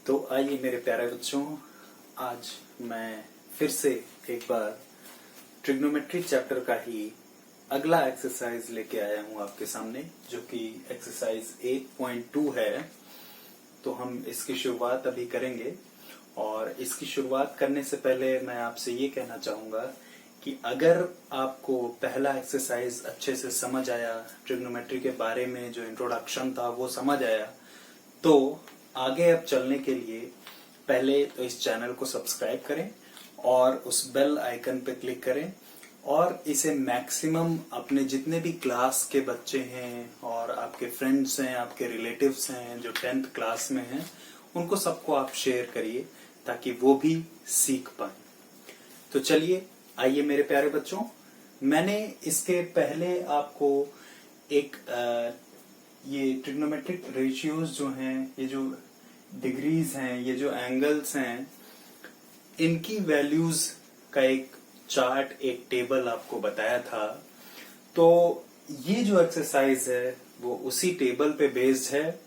तो आइए मेरे प्यारे बच्चों, आज मैं फिर से एक बार ट्रिग्नोमेट्री चैप्टर का ही अगला एक्सरसाइज लेके आया हूं आपके सामने, जो कि एक्सरसाइज 8.2 है। तो हम इसकी शुरुआत अभी करेंगे, और इसकी शुरुआत करने से पहले मैं आपसे ये कहना चाहूंगा कि अगर आपको पहला एक्सरसाइज अच्छे से समझ आया, ट्रिग्नोमेट्री के बारे में जो इंट्रोडक्शन था वो समझ आया, तो आगे अब चलने के लिए पहले तो इस चैनल को सब्सक्राइब करें और उस बेल आइकन पे क्लिक करें, और इसे मैक्सिमम अपने जितने भी क्लास के बच्चे हैं और आपके फ्रेंड्स हैं, आपके रिलेटिव्स हैं जो 10th क्लास में हैं, उनको सबको आप शेयर करिए ताकि वो भी सीख पाए। तो चलिए आइए मेरे प्यारे बच्चों, मैंने इसके पहले आपको एक ये ट्रिग्नोमेट्रिक रेशियोज जो हैं, ये जो डिग्रीज हैं, ये जो एंगल्स हैं, इनकी वैल्यूज का एक चार्ट, एक टेबल आपको बताया था। तो ये जो एक्सरसाइज है वो उसी टेबल पे बेस्ड है,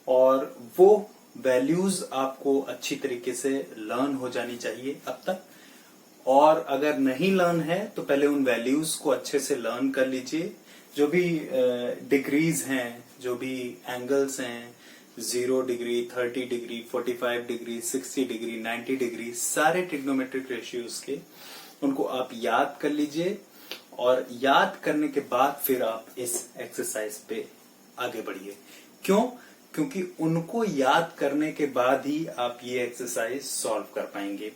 और वो वैल्यूज आपको अच्छी तरीके से लर्न हो जानी चाहिए अब तक। और अगर नहीं लर्न है तो पहले उन वैल्यूज को अच्छे से लर्न कर लीजिए। जो भी डिग्रीज हैं, जो भी एंगल्स हैं, 0 degree, 30 degree, 45 degree, 60 degree, 90 degree, सारे ट्रिग्नोमेट्रिक रेशियोज के उनको आप याद कर लीजिए, और याद करने के बाद फिर आप इस एक्सरसाइज पे आगे बढ़िए। क्यों? क्योंकि उनको याद करने के बाद ही आप ये एक्सरसाइज सॉल्व कर पाएंगे।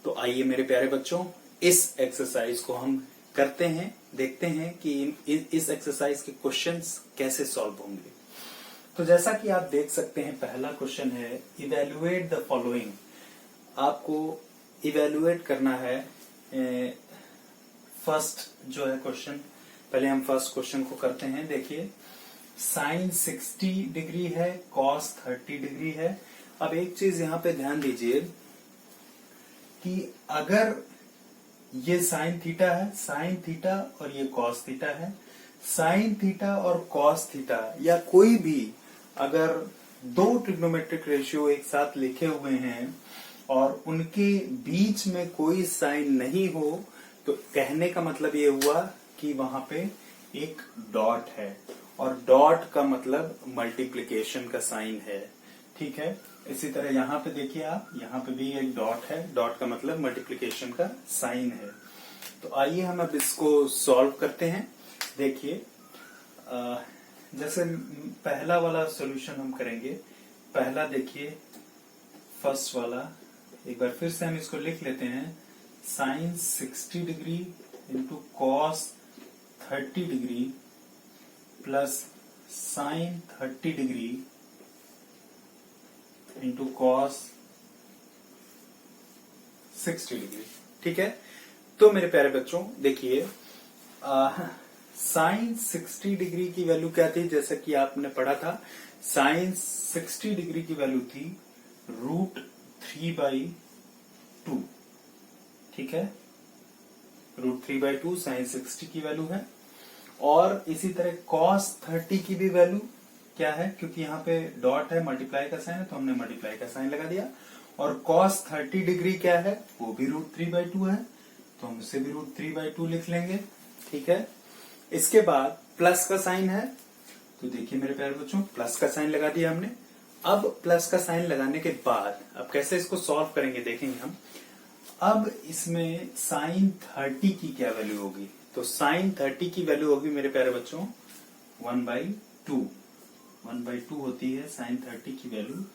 तो आइए मेरे प्यारे बच्चों, इस एक्सरसाइज को हम करते हैं, देखते हैं कि इस एक्सरसाइज के क्वेश्चंस कैसे सॉल्व होंगे। तो जैसा कि आप देख सकते हैं, पहला क्वेश्चन है इवेल्युएट द फॉलोइंग। आपको इवेल्युएट करना है फर्स्ट जो है क्वेश्चन। पहले हम फर्स्ट क्वेश्चन को करते हैं। देखिए, साइन 60 डिग्री है, कॉस 30 डिग्री है। अब एक चीज यहां पे ध्यान दीजिए कि अगर ये साइन थीटा है, साइन थीटा, और ये कॉस थीटा है, साइन थीटा और कॉस थीटा, या कोई भी अगर दो ट्रिग्नोमेट्रिक रेशियो एक साथ लिखे हुए हैं और उनके बीच में कोई साइन नहीं हो, तो कहने का मतलब ये हुआ कि वहां पे एक डॉट है, और डॉट का मतलब मल्टीप्लिकेशन का साइन है। ठीक है, इसी तरह यहाँ पे देखिए आप, यहाँ पे भी एक डॉट है, डॉट का मतलब मल्टीप्लिकेशन का साइन है। तो आइए हम अब इसको सॉल्व करते हैं। देखिए, जैसे पहला वाला सॉल्यूशन हम करेंगे। पहला देखिए, फर्स्ट वाला, एक बार फिर से हम इसको लिख लेते हैं। Sine 60 degree into cos 30 degree plus sine 30 degree into cos 60 degree. ठीक है, तो मेरे प्यारे बच्चों देखिए, साइन 60 डिग्री की वैल्यू क्या थी? जैसा कि आपने पढ़ा था, साइन 60 डिग्री की वैल्यू थी √3/2। ठीक है, √3/2 साइन 60 की वैल्यू है। और इसी तरह cos 30 की भी वैल्यू क्या है? क्योंकि यहाँ पे डॉट है, मल्टीप्लाई का साइन है, तो हमने मल्टीप्लाई का साइन लगा दिया। और cos 30 डिग्री क्या है? वो भी √3/2 है, तो हम इसे भी √3/2 लिख लेंगे। ठीक है, इसके बाद प्लस का साइन है, तो देखिए मेरे प्यारे बच्चों, प्लस का साइन लगा दिया हमने। अब प्लस का साइन लगाने के बाद अब कैसे इसको सॉल्व करेंगे देखेंगे हम। अब इसमें साइन 30 की क्या वैल्यू होगी? तो साइन 30 की वैल्यू होगी मेरे प्यारे बच्चों 1/2। 1/2 होती है साइन 30 की वैल्यू।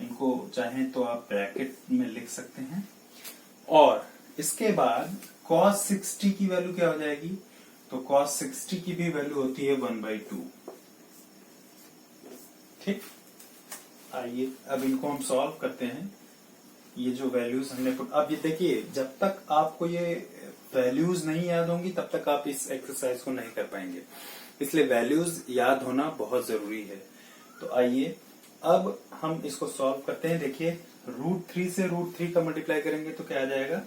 इनको चाहें तो आप ब्रैकेट में लिख सकते हैं। और इसके बाद cos 60 की वैल्यू क्या हो जाएगी? तो cos 60 की भी वैल्यू होती है 1/2। ठीक, आइए अब इनको हम सॉल्व करते हैं। ये जो वैल्यूज हमने अब ये देखिए, जब तक आपको ये वैल्यूज नहीं याद होंगी तब तक आप इस एक्सरसाइज को नहीं कर पाएंगे, इसलिए वैल्यूज याद होना बहुत जरूरी है। तो आइए अब हम इसको सॉल्व करते हैं। देखिए, √3 से √3 का मल्टीप्लाई करेंगे तो क्या आ जाएगा?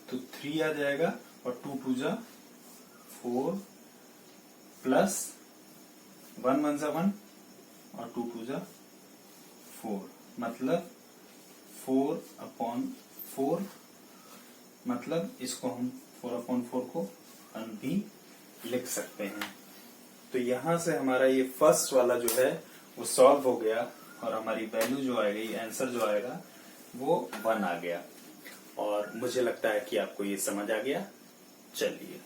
तो 3 आ जाएगा, और 2 2 जा 4 प्लस 1 1 जा 1 और 2 2 जा 4। मतलब 4/4, मतलब इसको हम 4/4 को 1 भी लिख सकते हैं। तो यहां से हमारा ये फर्स्ट वाला जो है वो सॉल्व हो गया और हमारी वैल्यू जो आएगी, आंसर जो आएगा वो 1 आ गया। और मुझे लगता है कि आपको ये समझ आ गया। चलिए,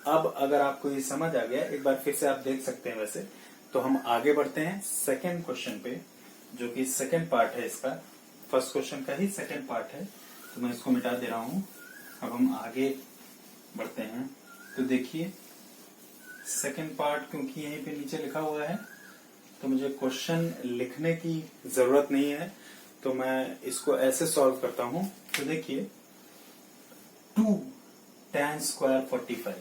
अब अगर आपको ये समझ आ गया, एक बार फिर से आप देख सकते हैं वैसे, तो हम आगे बढ़ते हैं सेकेंड क्वेश्चन पे, जो कि सेकेंड पार्ट है इसका। फर्स्ट क्वेश्चन का ही सेकेंड पार्ट है, तो मैं इसको मिटा दे रहा हूं। अब हम आगे बढ़ते हैं। तो देखिए, सेकेंड पार्ट क्योंकि यहीं पे नीचे लिखा हुआ है तो मुझे क्वेश्चन लिखने की जरूरत नहीं है, तो मैं इसको ऐसे सॉल्व करता हूं। तो देखिए, 2 tan स्क्वायर 45।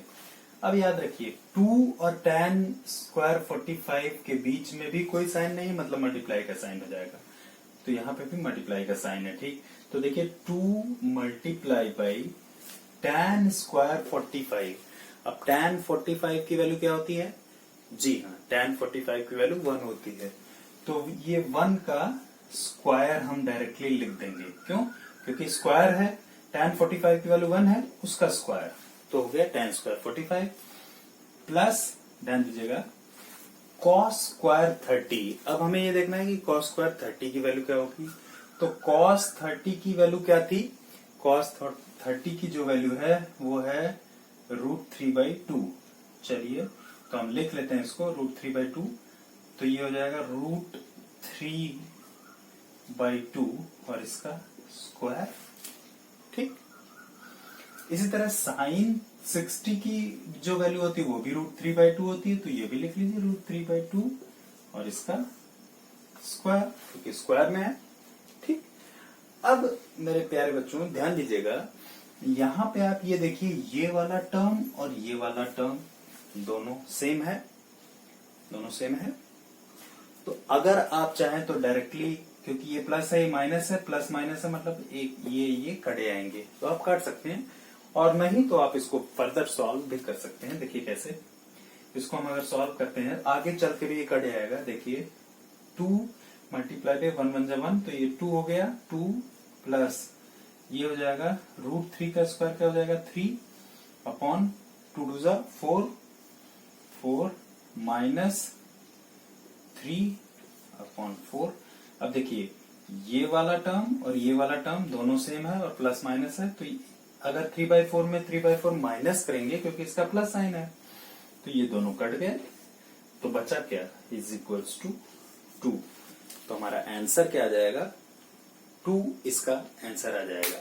अब याद रखिए, 2 और tan स्क्वायर 45 के बीच में भी कोई साइन नहीं, मतलब मल्टीप्लाई का साइन हो जाएगा। तो यहाँ पे भी मल्टीप्लाई का साइन है, ठीक। तो देखिए 2 मल्टीप्लाई बाई tan स्क्वायर 45। अब tan 45 की वैल्यू क्या होती है? जी हाँ, tan 45 की वैल्यू 1 होती है। तो ये 1 का स्क्वायर हम डायरेक्टली लिख देंगे। क्यों? क्योंकि स्क्वायर है, tan 45 की वैल्यू 1 है, उसका स्क्वायर तो हो गया tan स्क्वायर 45 प्लस, ध्यान दीजिएगा, cos स्क्वायर 30। अब हमें ये देखना है कि cos स्क्वायर 30 की वैल्यू क्या होगी। तो cos 30 की वैल्यू क्या थी? cos 30 की जो वैल्यू है वो है √3/2। चलिए, तो हम लिख लेते हैं इसको √3/2। तो ये हो जाएगा √3/2 और इसका स्क्वायर, ठीक। इसी तरह साइन 60 की जो वैल्यू होती है वो भी √3/2 होती है, तो ये भी लिख लीजिए √3/2 और इसका स्क्वायर, क्योंकि स्क्वायर में है, ठीक। अब मेरे प्यारे बच्चों ध्यान दीजिएगा, यहां पे आप ये देखिए, ये वाला टर्म और ये वाला टर्म दोनों सेम है, दोनों सेम है। तो अगर आप चाहें तो डायरेक्टली, क्योंकि ये प्लस है, ये माइनस है, प्लस माइनस है, मतलब एक ये कटे आएंगे, तो आप काट सकते हैं। और नहीं तो आप इसको फर्दर सॉल्व भी कर सकते हैं। देखिए कैसे, इसको हम अगर सॉल्व करते हैं आगे चल के भी ये कट जाएगा। देखिए 2 मल्टीप्लाई बाय 1 1 1, तो ये 2 हो गया, 2 प्लस ये हो जाएगा √3 का स्क्वायर क्या हो जाएगा 3/2 2 4 4 माइनस 3/4। अब देखिए, ये वाला टर्म और ये वाला टर्म दोनों सेम है और प्लस माइनस है, तो अगर 3/4 में 3/4 माइनस करेंगे क्योंकि इसका प्लस साइन है, तो ये दोनों कट गए, तो बचा क्या? Is equals to 2। तो हमारा आंसर क्या आ जाएगा? 2 इसका आंसर आ जाएगा।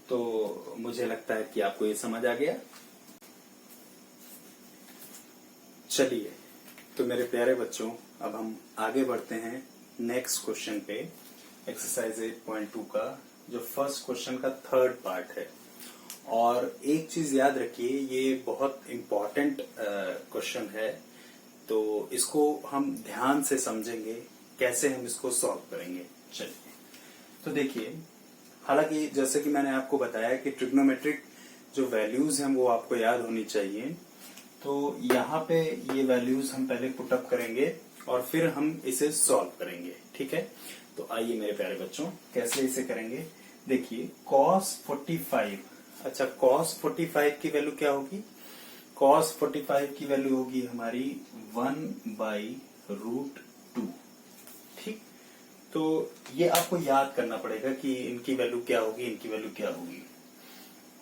तो मुझे लगता है कि आपको ये समझ आ गया। चलिए, तो मेरे प्यारे बच्चों, अब हम आगे बढ़ते हैं नेक्स्ट क्वेश्चन पे, एक्सरसाइज 8.2 का, जो फर्स्ट क्वेश्चन का थर्ड पार्ट है। और एक चीज याद रखिए, ये बहुत इम्पोर्टेंट क्वेश्चन है, तो इसको हम ध्यान से समझेंगे, कैसे हम इसको सॉल्व करेंगे। चलिए, तो देखिए, हालांकि जैसे कि मैंने आपको बताया कि ट्रिग्नोमेट्रिक जो वैल्यूज हैं वो आपको याद होनी चाहिए। तो यहाँ पे ये वैल्यूज हम पहले पुटअप करेंगे और फिर हम इसे सॉल्व करेंगे, ठीक है। तो आइए मेरे प्यारे बच्चों, कैसे इसे करेंगे। देखिए cos 45, अच्छा cos 45 की वैल्यू क्या होगी? cos 45 की वैल्यू होगी हमारी 1/√2, ठीक। तो ये आपको याद करना पड़ेगा कि इनकी वैल्यू क्या होगी, इनकी वैल्यू क्या होगी।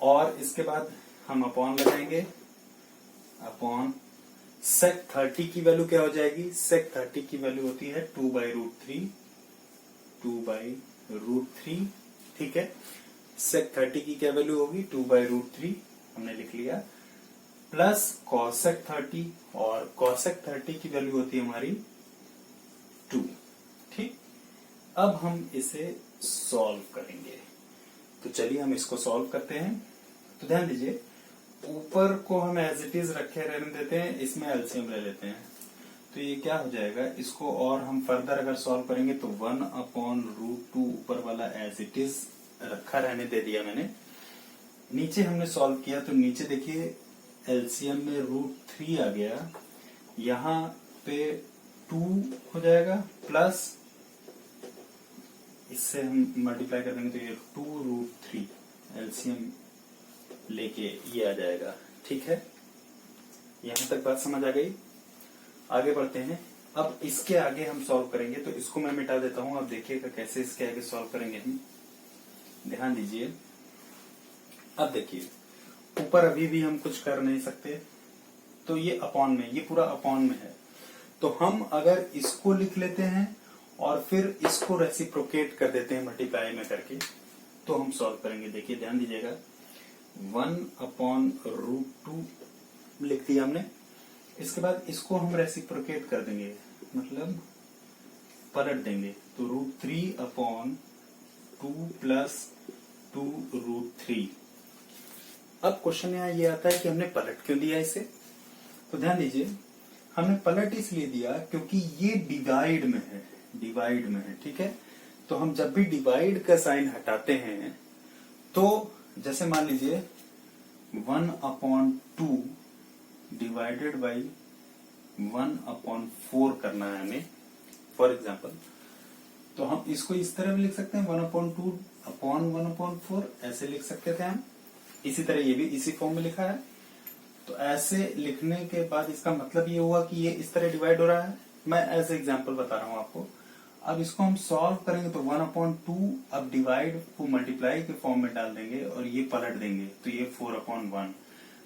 और इसके बाद हम अपॉन लगाएंगे, अपॉन sec 30 की वैल्यू क्या हो जाएगी? sec 30 की वैल्यू होती है 2/√3, 2/√3, ठीक है। sec 30 की क्या वैल्यू होगी? 2/√3 हमने लिख लिया, प्लस cosec 30, और cosec 30 की वैल्यू होती है हमारी 2, ठीक। अब हम इसे सॉल्व करेंगे, तो चलिए हम इसको सॉल्व करते हैं। तो ध्यान दीजिए, ऊपर को हम एज इट इज रखे रहने देते हैं, इसमें एलसीएम ले लेते हैं। तो ये क्या हो जाएगा, इसको और हम फर्दर अगर सॉल्व करेंगे तो 1/√2 ऊपर वाला एज इट इज रखा रहने दे दिया मैंने। नीचे हमने सॉल्व किया तो नीचे देखिए एलसीएम में √3 आ गया, यहाँ पे 2 हो जाएगा, प्लस इससे हम मल्टीप्लाई कर देंगे तो ये 2√3 एलसीएम लेके ये आ जाएगा। ठीक है, यहां तक बात समझ आ गई। आगे बढ़ते हैं। अब इसके आगे हम सॉल्व करेंगे, तो इसको मैं मिटा देता हूं। अब देखिएगा कैसे इसके आगे सॉल्व करेंगे हम, ध्यान दीजिए। अब देखिए, ऊपर अभी भी हम कुछ कर नहीं सकते, तो ये अपॉन में, ये पूरा अपॉन में है। तो हम अगर इसको लिख लेते हैं और फिर इसको रेसिप्रोकेट कर देते हैं मल्टीप्लाई में करके, तो हम सॉल्व करेंगे। देखिए ध्यान दीजिएगा, 1/√2 लिख दिया हमने। इसके बाद इसको हम रेसिप्रोकेट कर देंगे, मतलब पलट देंगे, तो √3/2 प्लस 2√3। अब क्वेश्चन यहाँ ये आता है कि हमने पलट क्यों दिया इसे। तो ध्यान दीजिए, हमने पलट इसलिए दिया क्योंकि ये डिवाइड में है, डिवाइड में है। ठीक है, तो हम जब भी डिवाइड का साइन हटाते हैं, तो जैसे मान लीजिए 1/2 डिवाइडेड बाई 1/4 करना है हमें, फॉर एग्जाम्पल, तो हम इसको इस तरह भी लिख सकते हैं, 1/2/1/4 ऐसे लिख सकते थे हम। इसी तरह ये भी इसी फॉर्म में लिखा है। तो ऐसे लिखने के बाद इसका मतलब ये हुआ कि ये इस तरह डिवाइड हो रहा है। मैं एज एग्जाम्पल बता रहा हूं आपको। अब इसको हम सॉल्व करेंगे तो 1/2 अब डिवाइड को मल्टीप्लाई के फॉर्म में डाल देंगे और ये पलट देंगे, तो ये 4/1।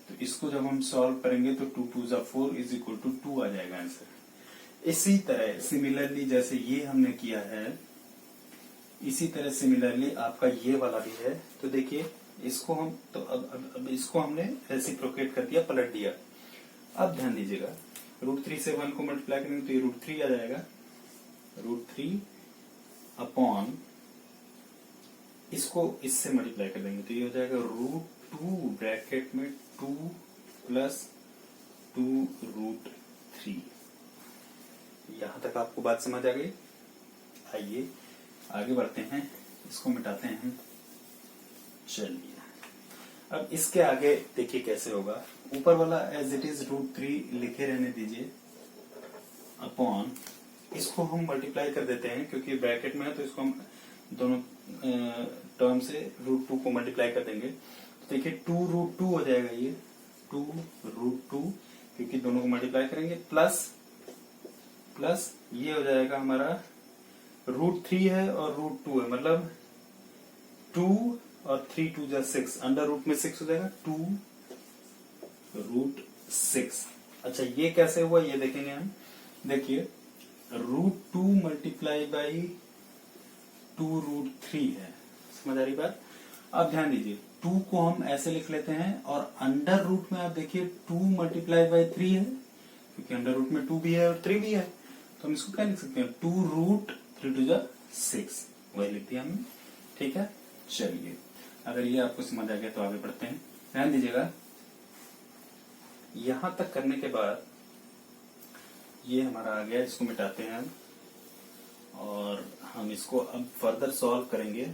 तो इसको जब हम सॉल्व करेंगे तो 2 2 4 इज इक्वल टू 2 आ जाएगा आंसर। इसी तरह सिमिलरली जैसे ये हमने किया है, इसी तरह सिमिलरली आपका ये वाला भी है। तो देखिए, इसको हम तो अब इसको हमने रेसिप्रोकेट कर दिया, पलट दिया। अब ध्यान दीजिएगा, √3 से 1 को मल्टीप्लाई करेंगे तो ये √3 आ जाएगा। √3 अपॉन इसको इससे मल्टीप्लाई कर देंगे तो ये हो जाएगा √2 ब्रैकेट में 2 प्लस 2√3। यहां तक आपको बात समझ आ गई। आइए आगे बढ़ते हैं, इसको मिटाते हैं। चलिए, अब इसके आगे देखिए कैसे होगा। ऊपर वाला एज इट इज √3 लिखे रहने दीजिए, अपॉन इसको हम मल्टीप्लाई कर देते हैं क्योंकि ब्रैकेट में है, तो इसको हम दोनों टर्म से √2 को मल्टीप्लाई कर देंगे। तो देखिए 2√2 हो जाएगा, ये 2√2 क्योंकि दोनों को मल्टीप्लाई करेंगे, प्लस प्लस ये हो जाएगा हमारा √3 है और √2 है, मतलब 2 और 3 2 जा 6, अंडर रूट में 6 हो जाएगा, 2√6। अच्छा, ये कैसे हुआ ये देखेंगे हम। देखिए √2 मल्टीप्लाई बाई 2√3 है, समझ आ रही बात। अब ध्यान दीजिए, 2 को हम ऐसे लिख लेते हैं और अंडर रूट में आप देखिए 2 मल्टीप्लाई बाई 3 है, क्योंकि अंडर रूट में 2 भी है और 3 भी है, तो हम इसको क्या लिख सकते हैं, 2√3 2 जा 6, वही लिख दिया हमने। ठीक है, चलिए, अगर ये आपको समझ आ गया तो आगे बढ़ते हैं। ध्यान दीजिएगा, यहां तक करने के बाद ये हमारा आ गया, इसको मिटाते हैं हम और हम इसको अब फर्दर सॉल्व करेंगे।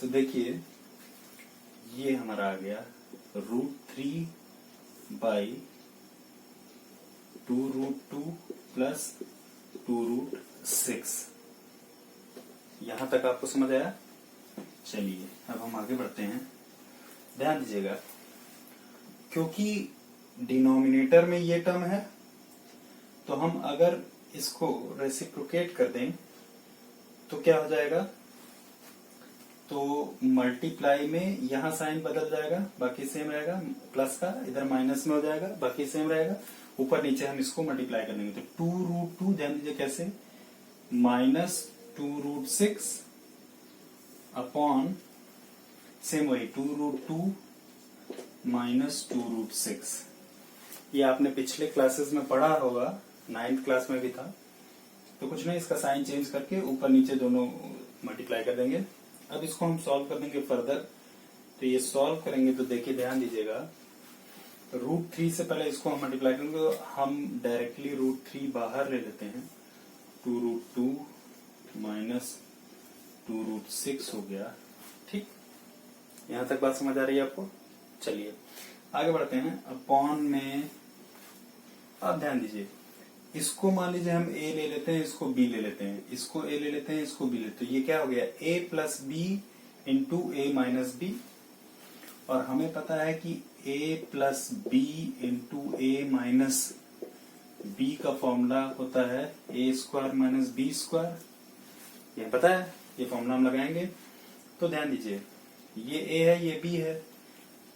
तो देखिए ये हमारा आ गया √3 बाई 2√2 प्लस 2√6। यहां तक आपको समझ आया। चलिए अब हम आगे बढ़ते हैं। ध्यान दीजिएगा, क्योंकि डिनोमिनेटर में ये टर्म है, तो हम अगर इसको रेसिप्रोकेट कर दें तो क्या हो जाएगा, तो मल्टीप्लाई में यहां साइन बदल जाएगा, बाकी सेम रहेगा, प्लस का इधर माइनस में हो जाएगा, बाकी सेम रहेगा, ऊपर नीचे हम इसको मल्टीप्लाई कर देंगे। तो 2√2 ध्यान दीजिए कैसे, माइनस 2√6 अपॉन सेम वही 2√2 माइनस 2√6। ये आपने पिछले क्लासेस में पढ़ा होगा, 9th क्लास में भी था। तो कुछ नहीं, इसका साइन चेंज करके ऊपर नीचे दोनों मल्टीप्लाई कर देंगे। अब इसको हम सॉल्व कर देंगे फर्दर। तो ये सॉल्व करेंगे तो देखिए ध्यान दीजिएगा, √3 से पहले इसको हम मल्टीप्लाई करेंगे, तो हम डायरेक्टली √3 बाहर ले लेते हैं, 2√2 माइनस 2√6 हो गया। ठीक, यहां तक बात समझ आ रही है आपको। चलिए आगे बढ़ते हैं। अपॉन में अब ध्यान दीजिए, इसको मान लीजिए हम a ले लेते हैं, इसको b ले लेते हैं, इसको a ले लेते हैं, इसको b लेते हैं, ये क्या हो गया a plus B into A minus B. और हमें पता है कि a plus B into A minus B का फॉर्मूला होता है A square minus B square. ये पता है, ये फॉर्मूला हम लगाएंगे। तो ध्यान दीजिए, ये a है, ये b है,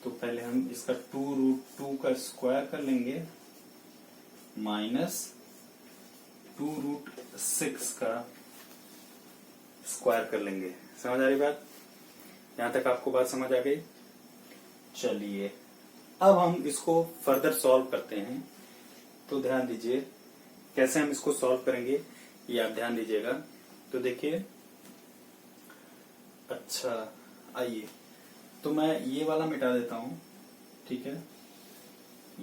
तो पहले हम इसका 2√2 का स्क्वायर कर लेंगे माइनस 2√6 का स्क्वायर कर लेंगे। समझ आ रही बात? यहां तक आपको बात समझ आ गई? चलिए अब हम इसको फर्दर सॉल्व करते हैं। तो ध्यान दीजिए कैसे हम इसको सॉल्व करेंगे, ये आप ध्यान दीजिएगा। तो देखिए, अच्छा आइए, तो मैं ये वाला मिटा देता हूं, ठीक है,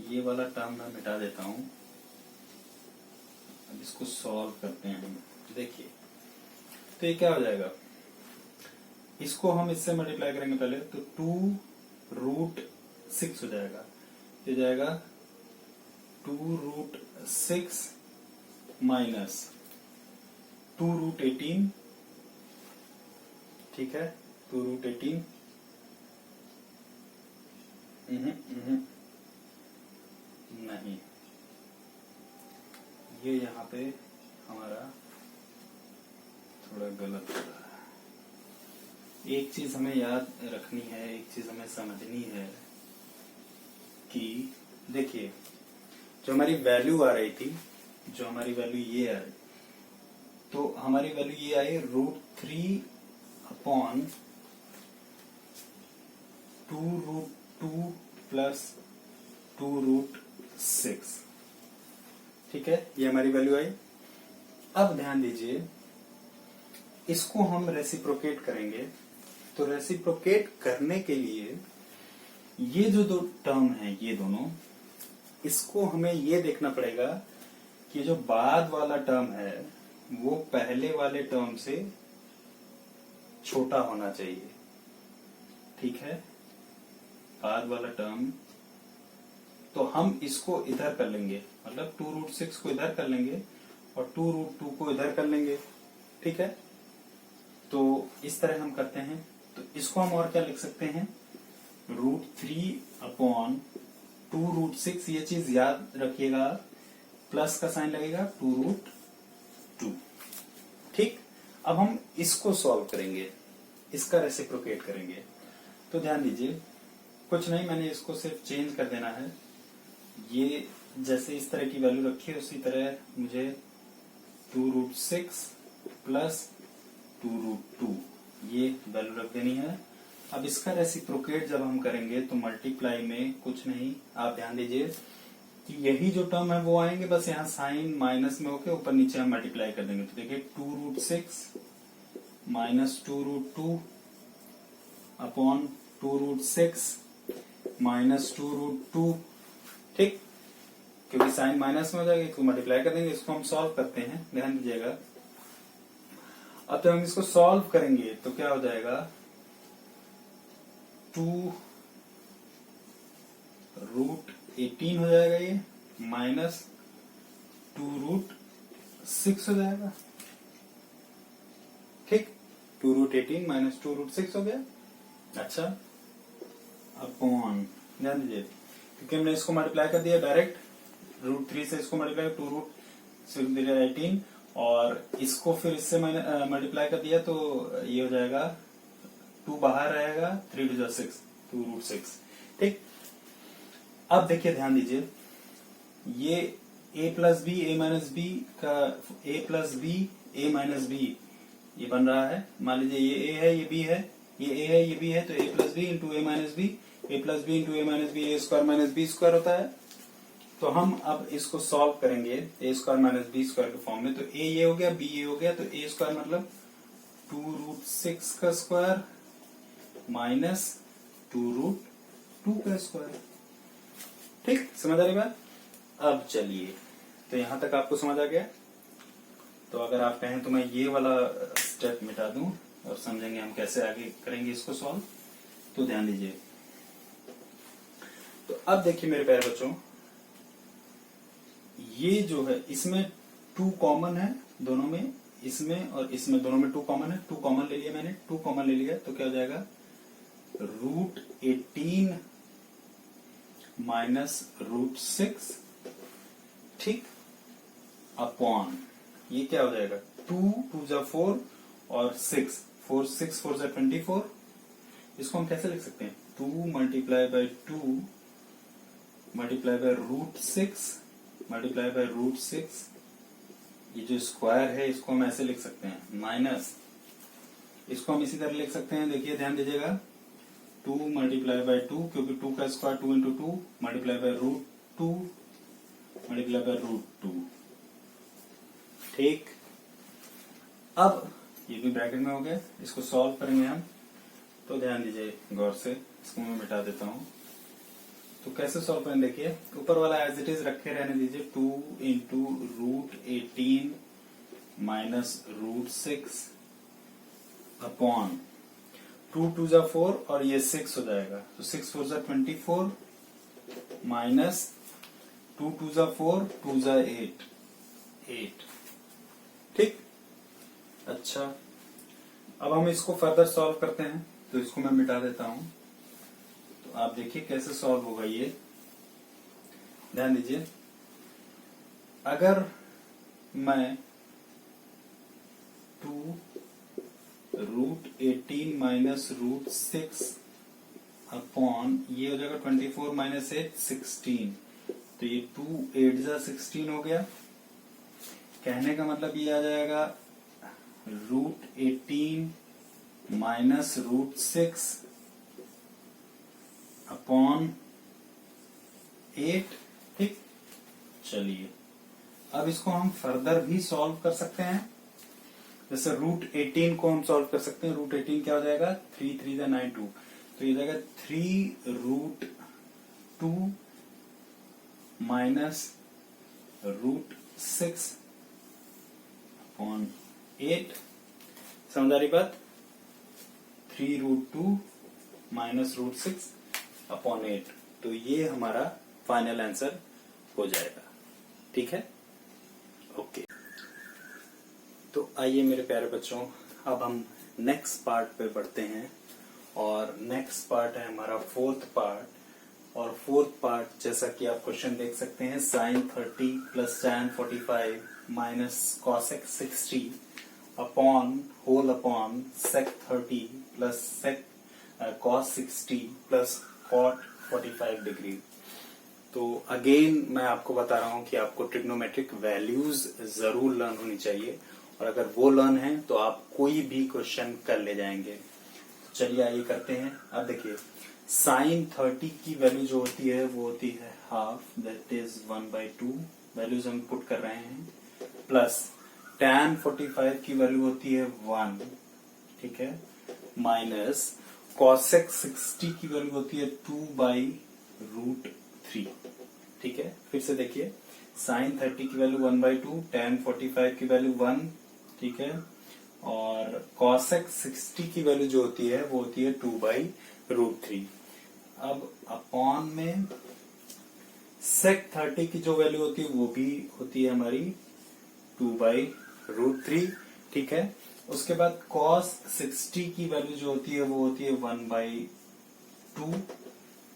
ये वाला टर्म मैं मिटा देता हूं। अब इसको सॉल्व करते हैं। देखिए, तो ये क्या हो जाएगा, इसको हम इससे मल्टीप्लाई करेंगे पहले, तो 2√6 हो जाएगा। ये जाएगा 2√6 माइनस 2√18, ठीक है, 2√18 नहीं, ये यहाँ पे हमारा थोड़ा गलत हो रहा है। एक चीज हमें याद रखनी है, एक चीज हमें समझनी है कि देखिए, जो हमारी वैल्यू आ रही थी, जो हमारी वैल्यू ये आई, तो हमारी वैल्यू ये आई √3 अपॉन 2√2 प्लस 2√6, ठीक है, ये हमारी वैल्यू आई। अब ध्यान दीजिए, इसको हम रेसिप्रोकेट करेंगे। तो रेसिप्रोकेट करने के लिए ये जो दो टर्म है, ये दोनों, इसको हमें ये देखना पड़ेगा कि जो बाद वाला टर्म है वो पहले वाले टर्म से छोटा होना चाहिए, ठीक है, बाद वाला टर्म। तो हम इसको इधर कर लेंगे, मतलब 2√6 को इधर कर लेंगे और 2√2 को इधर कर लेंगे, ठीक है। तो इस तरह हम करते हैं। तो इसको हम और क्या लिख सकते हैं, √3 अपॉन 2√6, ये चीज याद रखिएगा, प्लस का साइन लगेगा 2√2, ठीक। अब हम इसको सॉल्व करेंगे, इसका रेसिप्रोकेट करेंगे। तो ध्यान दीजिए, कुछ नहीं, मैंने इसको सिर्फ चेंज कर देना है। ये जैसे इस तरह की वैल्यू रखी है, उसी तरह मुझे 2√6 प्लस 2√2 ये वैल्यू रख देनी है। अब इसका रेसिप्रोकेट जब हम करेंगे तो मल्टीप्लाई में कुछ नहीं, आप ध्यान दीजिए कि यही जो टर्म है वो आएंगे, बस यहाँ साइन माइनस में होके ऊपर नीचे हम मल्टीप्लाई कर देंगे। तो देखिए 2√6 माइनस 2√2 अपॉन 2√6 माइनस 2√2, ठीक, क्योंकि साइन माइनस में हो जाएगा तो मल्टीप्लाई कर देंगे। इसको हम सॉल्व करते हैं, ध्यान दीजिएगा। अब जब हम इसको सॉल्व करेंगे तो क्या हो जाएगा, 2√18 हो जाएगा ये, माइनस 2√6 हो जाएगा, ठीक, 2√18 माइनस 2√6 हो गया। अच्छा, अपॉन, ध्यान दीजिए, क्योंकि हमने इसको मल्टीप्लाई कर दिया डायरेक्ट, √3 से इसको मल्टीप्लाई 2√18 और इसको फिर इससे मल्टीप्लाई कर दिया, तो ये हो जाएगा 2 बाहर रहेगा, 3 to 6, 2√6, ठीक। अब देखिए, ध्यान दीजिए, ये a plus B A minus B का a plus B A minus B ये बन रहा है। मान लीजिए ये a है, ये b है, ये a है, ये b है, तो a plus B into A minus B, A plus B into A minus B, A square minus B square होता है। तो हम अब इसको सॉल्व करेंगे A square minus B square के फॉर्म में। तो a ये हो गया, b ये हो गया, तो a स्क्वायर मतलब 2√6 का स्क्वायर माइनस 2√2 का स्क्वायर, ठीक, समझ आ रही बात? अब चलिए, तो यहां तक आपको समझ आ गया। तो अगर आप कहें तो मैं ये वाला स्टेप मिटा दूं और समझेंगे हम कैसे आगे करेंगे इसको सॉल्व। तो ध्यान दीजिए, तो अब देखिए मेरे प्यारे बच्चों, ये जो है इसमें 2 कॉमन है दोनों में, इसमें और इसमें दोनों में 2 कॉमन है, 2 कॉमन ले लिया मैंने, 2 कॉमन ले लिया तो क्या हो जाएगा √18 माइनस √6, ठीक, अपॉन ये क्या हो जाएगा 2 2 जा 4 और 6 4 6 4 जा 24। इसको हम कैसे लिख सकते हैं 2 multiply by 2 multiply by √6 multiply by √6, ये जो स्क्वायर है इसको हम ऐसे लिख सकते हैं माइनस, इसको हम इसी तरह लिख सकते हैं, देखिए ध्यान दीजिएगा 2 मल्टीप्लाई बाय 2 क्योंकि 2 का square 2 into 2 multiply by √2 multiply by √2, ठीक। अब ये भी ब्रैकेट में हो गया, इसको सॉल्व करेंगे हम, तो ध्यान दीजिए गौर से, इसको मैं मिटा देता हूं। तो कैसे सॉल्व करें, देखिए ऊपर वाला एज इट इज रखे रहने दीजिए, 2 इंटू √18 माइनस √6 अपॉन 2 2 जा 4 और ये 6 हो जाएगा, तो 6 4 जा 24 माइनस 2 2 जा 4 2 जा 8, ठीक। अच्छा, अब हम इसको फर्दर सॉल्व करते हैं, तो इसको मैं मिटा देता हूं, तो आप देखिए कैसे सॉल्व होगा ये, ध्यान दीजिए। अगर मैं 2 √18 माइनस √6 अपॉन ये हो जाएगा 24 माइनस 8 16, तो ये 2 8 जा 16 हो गया। कहने का मतलब ये आ जाएगा √18 माइनस √6 अपॉन 8, ठीक। चलिए अब इसको हम फर्दर भी सॉल्व कर सकते हैं, जैसे √18 को हम सॉल्व कर सकते हैं, √18 क्या हो जाएगा 3 3 जा 9 2, तो ये जाएगा 3√2 माइनस √6 अपॉन 8, समझ आ रही बात, 3√2 माइनस √6 अपॉन 8, तो ये हमारा फाइनल आंसर हो जाएगा, ठीक है, ओके। तो आइए मेरे प्यारे बच्चों, अब हम नेक्स्ट पार्ट पे बढ़ते हैं, और नेक्स्ट पार्ट है हमारा 4th पार्ट, और 4th पार्ट जैसा कि आप क्वेश्चन देख सकते हैं, sin 30 plus tan 45 minus cosec 60 upon whole upon sec 30 plus cos 60 plus cot 45 degree. तो अगेन मैं आपको बता रहा हूं कि आपको ट्रिग्नोमेट्रिक वैल्यूज जरूर लर्न होनी चाहिए, और अगर वो लर्न है तो आप कोई भी क्वेश्चन कर ले जाएंगे। तो चलिए आइए करते हैं। अब देखिए sin 30 की वैल्यू जो होती है वो होती है हाफ, दैट इज 1/2, वैल्यूज हम पुट कर रहे हैं, प्लस tan 45 की वैल्यू होती है 1, ठीक है, माइनस cosec 60 की वैल्यू होती है 2/√3, ठीक है। फिर से देखिए sin 30 की वैल्यू 1/2, tan 45 की वैल्यू 1, ठीक है, और cosec 60 की वैल्यू जो होती है वो होती है 2/√3। अब अपॉन में sec 30 की जो वैल्यू होती है वो भी होती है हमारी 2/√3, ठीक है। उसके बाद cos 60 की वैल्यू जो होती है वो होती है 1/2,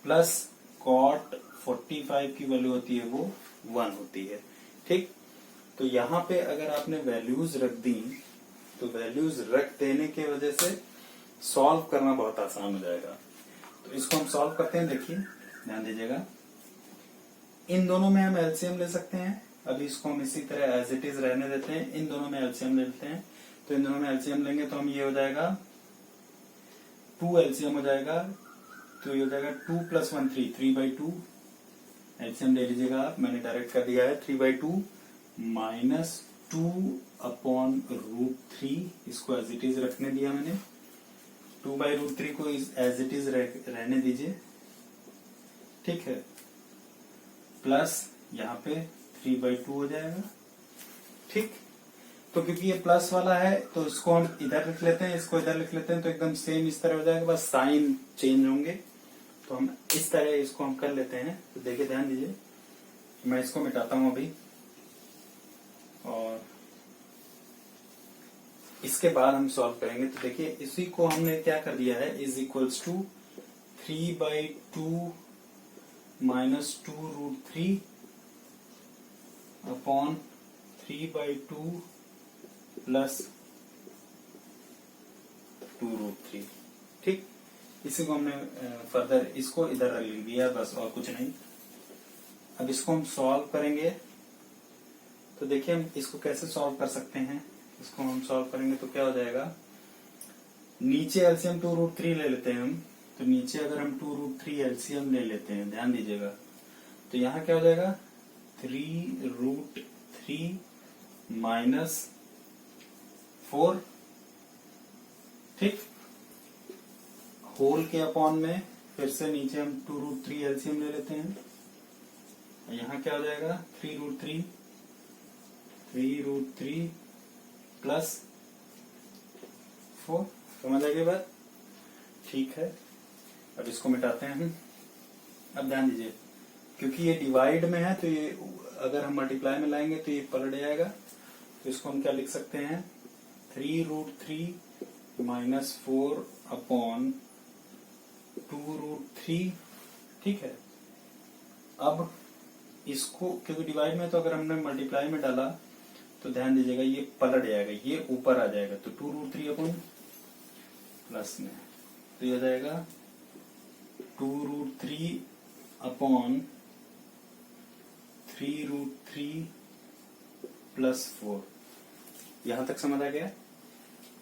प्लस cot 45 की वैल्यू होती है वो 1 होती है, ठीक। तो यहाँ पे अगर आपने वैल्यूज रख दी, तो वैल्यूज रख देने के वजह से सॉल्व करना बहुत आसान हो जाएगा। तो इसको हम सॉल्व करते हैं, देखिए ध्यान दीजिएगा, इन दोनों में हम एलसीएम ले सकते हैं। अभी इसको हम इसी तरह एज इट इज रहने देते हैं, इन दोनों में एलसीएम ले लेते हैं। तो इन दोनों में एलसीएम लेंगे तो हम ये हो जाएगा 2 एलसीएम हो जाएगा, तो ये हो जाएगा 2 + 1 3, 3/2 एलसीएम ले लीजिएगा आप, मैंने डायरेक्ट कर दिया है 3/2 माइनस 2/√3, इसको एज इट इज रखने दिया मैंने, 2/√3 को एज इट इज रहने दीजिए, ठीक है, प्लस यहाँ पे 3/2 हो जाएगा, ठीक। तो क्योंकि ये प्लस वाला है तो इसको हम इधर लिख लेते हैं, इसको इधर लिख लेते हैं, तो एकदम सेम इस तरह हो जाएगा, बस साइन चेंज होंगे। तो हम इस तरह इसको हम कर लेते हैं। तो देखिए ध्यान दीजिए, मैं इसको मिटाता हूं अभी, और इसके बाद हम सॉल्व करेंगे। तो देखिए इसी को हमने क्या कर दिया है, is equals to 3/2 minus 2√3 upon 3/2 plus 2√3। ठीक, इसी को हमने फर्दर इसको इधर लिख दिया बस, और कुछ नहीं। अब इसको हम सॉल्व करेंगे। तो देखिए हम इसको कैसे सॉल्व कर सकते हैं। इसको हम सॉल्व करेंगे तो क्या हो जाएगा, नीचे एलसीएम 2√3 ले लेते हैं हम। तो नीचे अगर हम 2√3 एलसीएम ले लेते हैं, ध्यान दीजिएगा, तो यहाँ क्या हो जाएगा 3√3 माइनस 4, ठीक, होल के अपॉन में फिर से नीचे हम 2√3 एलसीएम ले लेते हैं। यहाँ क्या हो जाएगा 3√3 प्लस 4। समझ आ गई बात? ठीक है, अब इसको मिटाते हैं हम। अब ध्यान दीजिए, क्योंकि ये डिवाइड में है तो ये अगर हम मल्टीप्लाई में लाएंगे तो ये पलट जाएगा। तो इसको हम क्या लिख सकते हैं, 3√3 माइनस 4 अपॉन 2√3। ठीक है, अब इसको क्योंकि डिवाइड में, तो अगर हमने मल्टीप्लाई में डाला तो ध्यान दीजिएगा ये पलट जाएगा, ये ऊपर आ जाएगा। तो 2√3 अपॉन प्लस में, तो ये हो जाएगा 2√3 अपॉन 3√3 प्लस 4। यहां तक समझ आ गया?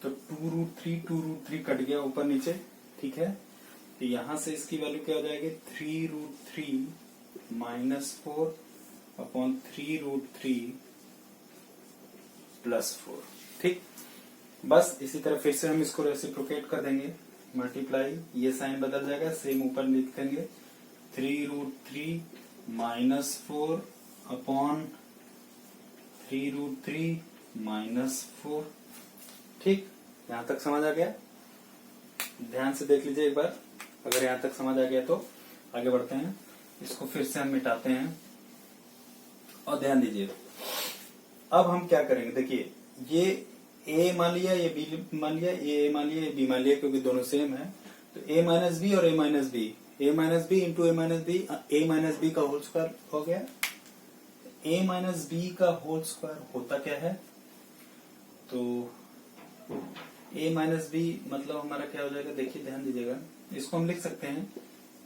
तो 2√3 कट गया ऊपर नीचे, ठीक है। तो यहां से इसकी वैल्यू क्या हो जाएगी, 3√3 माइनस 4 अपॉन 3√3 प्लस 4। ठीक, बस इसी तरह फिर से हम इसको रेसिप्रोकेट कर देंगे, मल्टीप्लाई, ये साइन बदल जाएगा, सेम ऊपर लिख देंगे 3√3 माइनस 4 अपॉन 3√3 माइनस 4। ठीक, यहां तक समझ आ गया? ध्यान से देख लीजिए एक बार, अगर यहां तक समझ आ गया तो आगे बढ़ते हैं। इसको फिर से हम मिटाते हैं और ध्यान दीजिए, अब हम क्या करेंगे। देखिए ये a मान लिया, ये b मान लिया, ये a मान लिया, ये b मान लिया, क्योंकि दोनों सेम है। तो a माइनस बी और a minus B into a minus B का होल स्क्वायर हो गया। a माइनस बी का होल स्क्वायर होता क्या है, तो a माइनस बी मतलब हमारा क्या हो जाएगा, देखिए ध्यान दीजिएगा, इसको हम लिख सकते हैं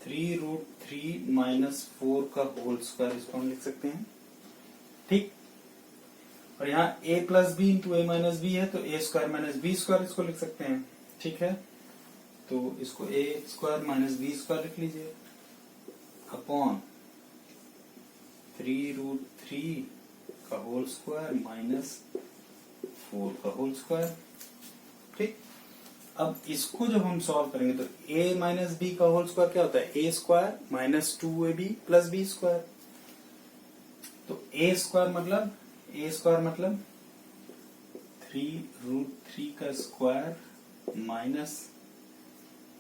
3√3 माइनस 4 का होल स्क्वायर, इसको हम लिख सकते हैं। ठीक, और यहाँ a plus B into A minus B है, तो a square minus B square इसको लिख सकते हैं। ठीक है, तो इसको a square minus B square लिख लीजिए अपॉन 3√3 का होल स्क्वायर माइनस 4 का होल स्क्वायर। ठीक, अब इसको जब हम सॉल्व करेंगे तो a माइनस बी का होल स्क्वायर क्या होता है, a square minus 2ab plus B square. तो a स्क्वायर मतलब 3√3 का स्क्वायर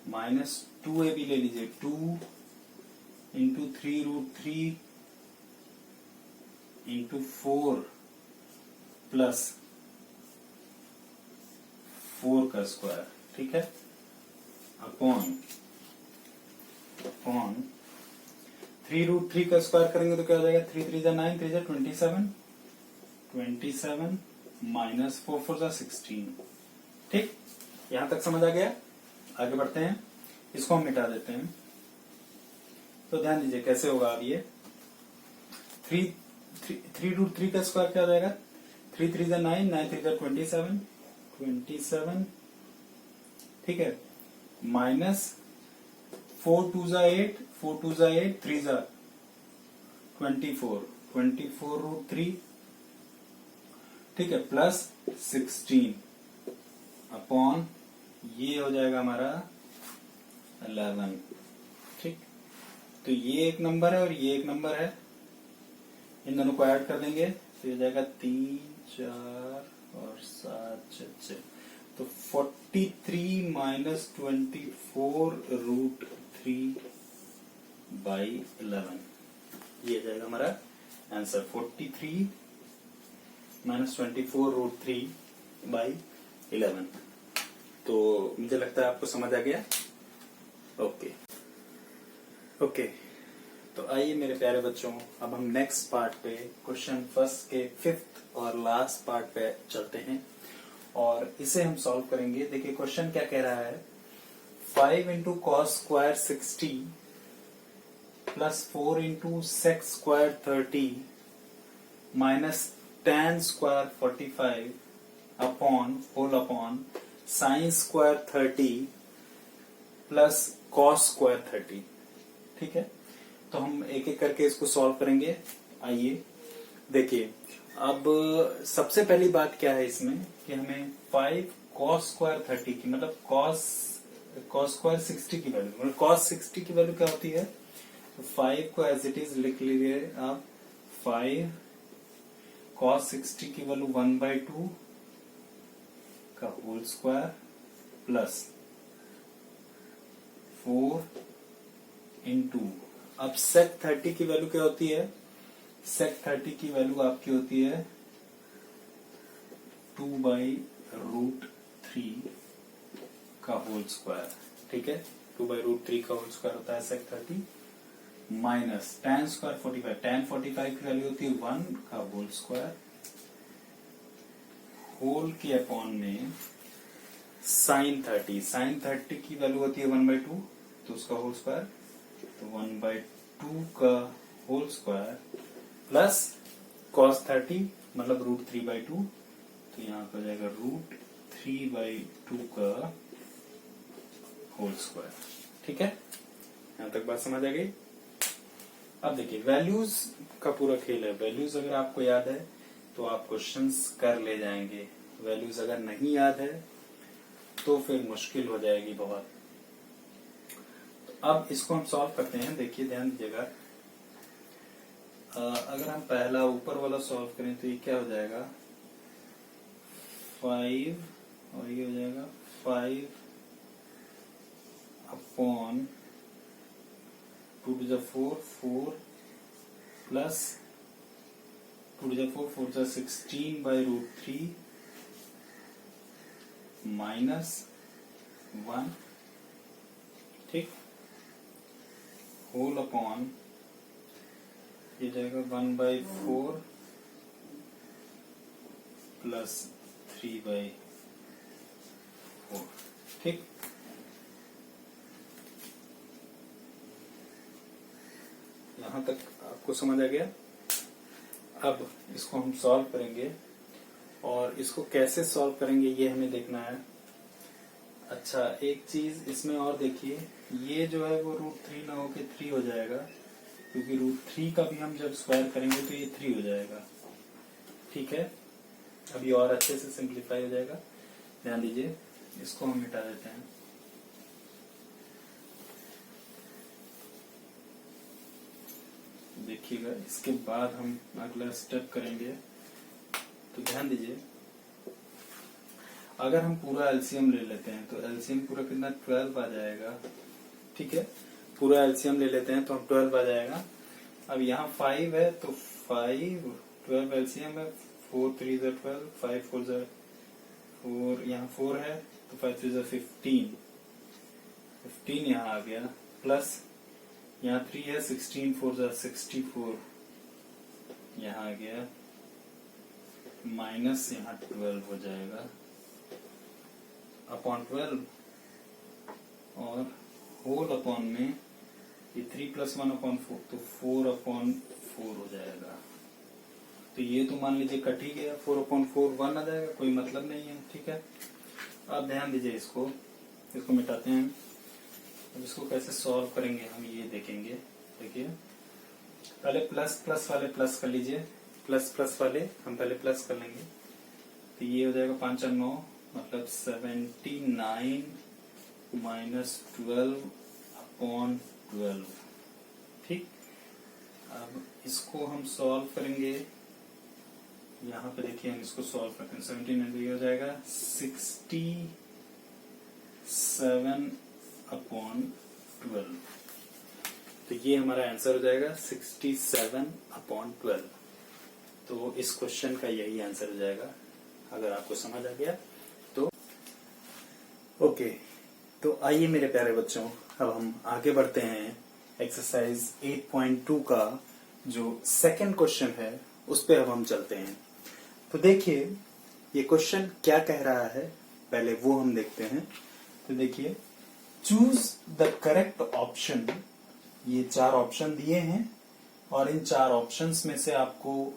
माइनस 2ab ले लीजिए, 2 इंटू 3√3 इंटू 4 प्लस 4 का स्क्वायर। ठीक है, अपॉन 3√3 का स्क्वायर करेंगे तो क्या हो जाएगा, 3 3 9, 3 27 माइनस 4 4 16। ठीक, यहां तक समझ आ गया? आगे बढ़ते हैं, इसको हम मिटा देते हैं। तो ध्यान दीजिए कैसे होगा। अब ये 3√3 का स्क्वायर क्या हो जाएगा, 3 3 9, 9 3 27, ठीक है, माइनस 4 2 8, 4 2 8, 3 24√3, ठीक है, प्लस 16 अपॉन ये हो जाएगा हमारा 11। ठीक, तो ये एक नंबर है और ये एक नंबर है, इन दोनों को ऐड कर देंगे तो ये हो जाएगा 3 4 और 7 6। तो 43 माइनस 24√3/11, ये जाएगा हमारा आंसर। 43 -24√3/11। तो मुझे लगता है आपको समझ आ गया। ओके ओके, तो आइए मेरे प्यारे बच्चों, अब हम नेक्स्ट पार्ट पे, क्वेश्चन फर्स्ट के 5th और लास्ट पार्ट पे चलते हैं और इसे हम सॉल्व करेंगे। देखिए क्वेश्चन क्या कह रहा है, 5 into cos square 60 plus 4 into sec square 30 minus tan square 45 upon whole upon sine square 30 plus cos square 30। ठीक है, तो हम एक एक करके इसको सॉल्व करेंगे। आइए देखिए, अब सबसे पहली बात क्या है इसमें कि हमें 5 कॉस स्क्वायर 30 की मतलब कॉस स्क्वायर 60 की वैल्यू, मतलब कॉस 60 की वैल्यू क्या होती है, तो 5 को एज इट इज लिख लीजिए आप। 5 कॉस 60 की वैल्यू 1/2 का होल स्क्वायर प्लस 4 इंटू, अब सेक 30 की वैल्यू क्या होती है, सेक 30 की वैल्यू आपकी होती है 2/√3 का होल स्क्वायर। ठीक है, 2/√3 का होल स्क्वायर होता है सेक 30 माइनस tan स्क्वायर 45, tan 45 की वैल्यू होती है 1 का होल स्क्वायर होल के अपॉन में साइन 30 की वैल्यू होती है 1/2, तो उसका होल स्क्वायर, तो 1/2 का होल स्क्वायर प्लस cos 30 मतलब √3/2, तो यहाँ पर जाएगा √3/2 का होल स्क्वायर। ठीक है, यहां तक बात समझ आ गई। अब देखिए वैल्यूज का पूरा खेल है। वैल्यूज अगर आपको याद है तो आप क्वेश्चंस कर ले जाएंगे, वैल्यूज अगर नहीं याद है तो फिर मुश्किल हो जाएगी बहुत। तो अब इसको हम सॉल्व करते हैं। देखिए ध्यान दीजिएगा, अगर हम पहला ऊपर वाला सॉल्व करें तो ये क्या हो जाएगा, 5 और ये हो जाएगा 5 upon 2 to the 4 plus 2 to the 4 to the 16/√3 minus 1, ठीक, होल अपॉन ये जाएगा 1/4 प्लस 3/4। ठीक, यहां तक आपको समझ आ गया। अब इसको हम सॉल्व करेंगे और इसको कैसे सॉल्व करेंगे ये हमें देखना है। अच्छा, एक चीज इसमें और देखिए, ये जो है वो √3 ना होके 3 हो जाएगा, क्योंकि √3 का भी हम जब स्क्वायर करेंगे तो ये 3 हो जाएगा। ठीक है, अभी और अच्छे से सिंप्लीफाई हो जाएगा। ध्यान दीजिए, इसको हम मिटा देते हैं। देखिएगा, इसके बाद हम अगला स्टेप करेंगे। तो ध्यान दीजिए, अगर हम पूरा एलसीएम ले लेते हैं तो एलसीएम पूरा कितना 12 आ जाएगा। ठीक है, पूरा एलसीएम ले लेते हैं तो हम 12 आ जाएगा। अब यहाँ 5 है तो 5 12 एलसीएम है, 4 3 12, 5 4 4, यहाँ 4 है तो 5 3 15 यहाँ आ गया, प्लस यहाँ 3 है, 16 4 64 यहाँ आ गया, माइनस यहाँ 12 हो जाएगा अपॉन 12 और होल अपॉन में ये 3 + 1 अपॉन 4, तो 4/4 हो जाएगा। तो ये तो मान लीजिए कट ही गया, 4/4 1 आ जाएगा, कोई मतलब नहीं है। ठीक है, अब ध्यान दीजिए, इसको मिटाते हैं। अब इसको कैसे सॉल्व करेंगे हम ये देखेंगे। देखिए, पहले प्लस वाले प्लस कर लीजिए, प्लस वाले हम पहले प्लस कर लेंगे। तो ये हो जाएगा 5 और 9 मतलब 79 माइनस 12/12। ठीक, अब इसको हम सॉल्व करेंगे। यहाँ पे देखिए, हम इसको सॉल्व करते हैं। 17 ये हो जाएगा 67/12। तो ये हमारा आंसर हो जाएगा 67/12। तो इस क्वेश्चन का यही आंसर हो जाएगा, अगर आपको समझ आ गया तो। ओके, तो आइए मेरे प्यारे बच्चों, अब हम आगे बढ़ते हैं। एक्सरसाइज 8.2 का जो सेकंड क्वेश्चन है उस पे अब हम चलते हैं। तो देखिए ये क्वेश्चन क्या कह रहा है, पहले वो हम देखते हैं। तो देखिए, चूज द करेक्ट ऑप्शन। ये 4 ऑप्शन दिए हैं और इन 4 ऑप्शंस में से आपको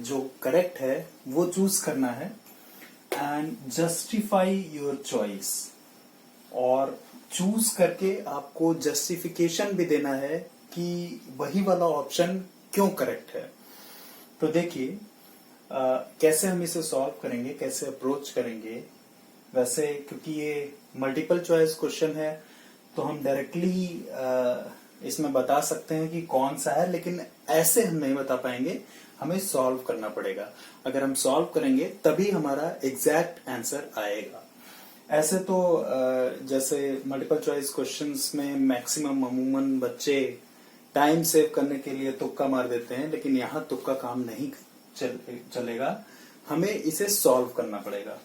जो करेक्ट है वो चूज करना है एंड जस्टिफाई योर चॉइस। और चूज करके आपको जस्टिफिकेशन भी देना है कि वही वाला ऑप्शन क्यों करेक्ट है। तो देखिए कैसे हम इसे सॉल्व करेंगे, कैसे अप्रोच करेंगे। वैसे क्योंकि ये मल्टीपल चॉइस क्वेश्चन है तो हम डायरेक्टली इसमें बता सकते हैं कि कौन सा है, लेकिन ऐसे हम नहीं बता पाएंगे, हमें सॉल्व करना पड़ेगा। अगर हम सॉल्व करेंगे तभी हमारा एग्जैक्ट आंसर आएगा। ऐसे तो जैसे मल्टीपल चॉइस क्वेश्चंस में मैक्सिमम अमूमन बच्चे टाइम सेव करने के लिए तुक्का मार देते हैं, लेकिन यहाँ तुक्का काम नहीं चलेगा, हमें इसे सॉल्व करना पड़ेगा।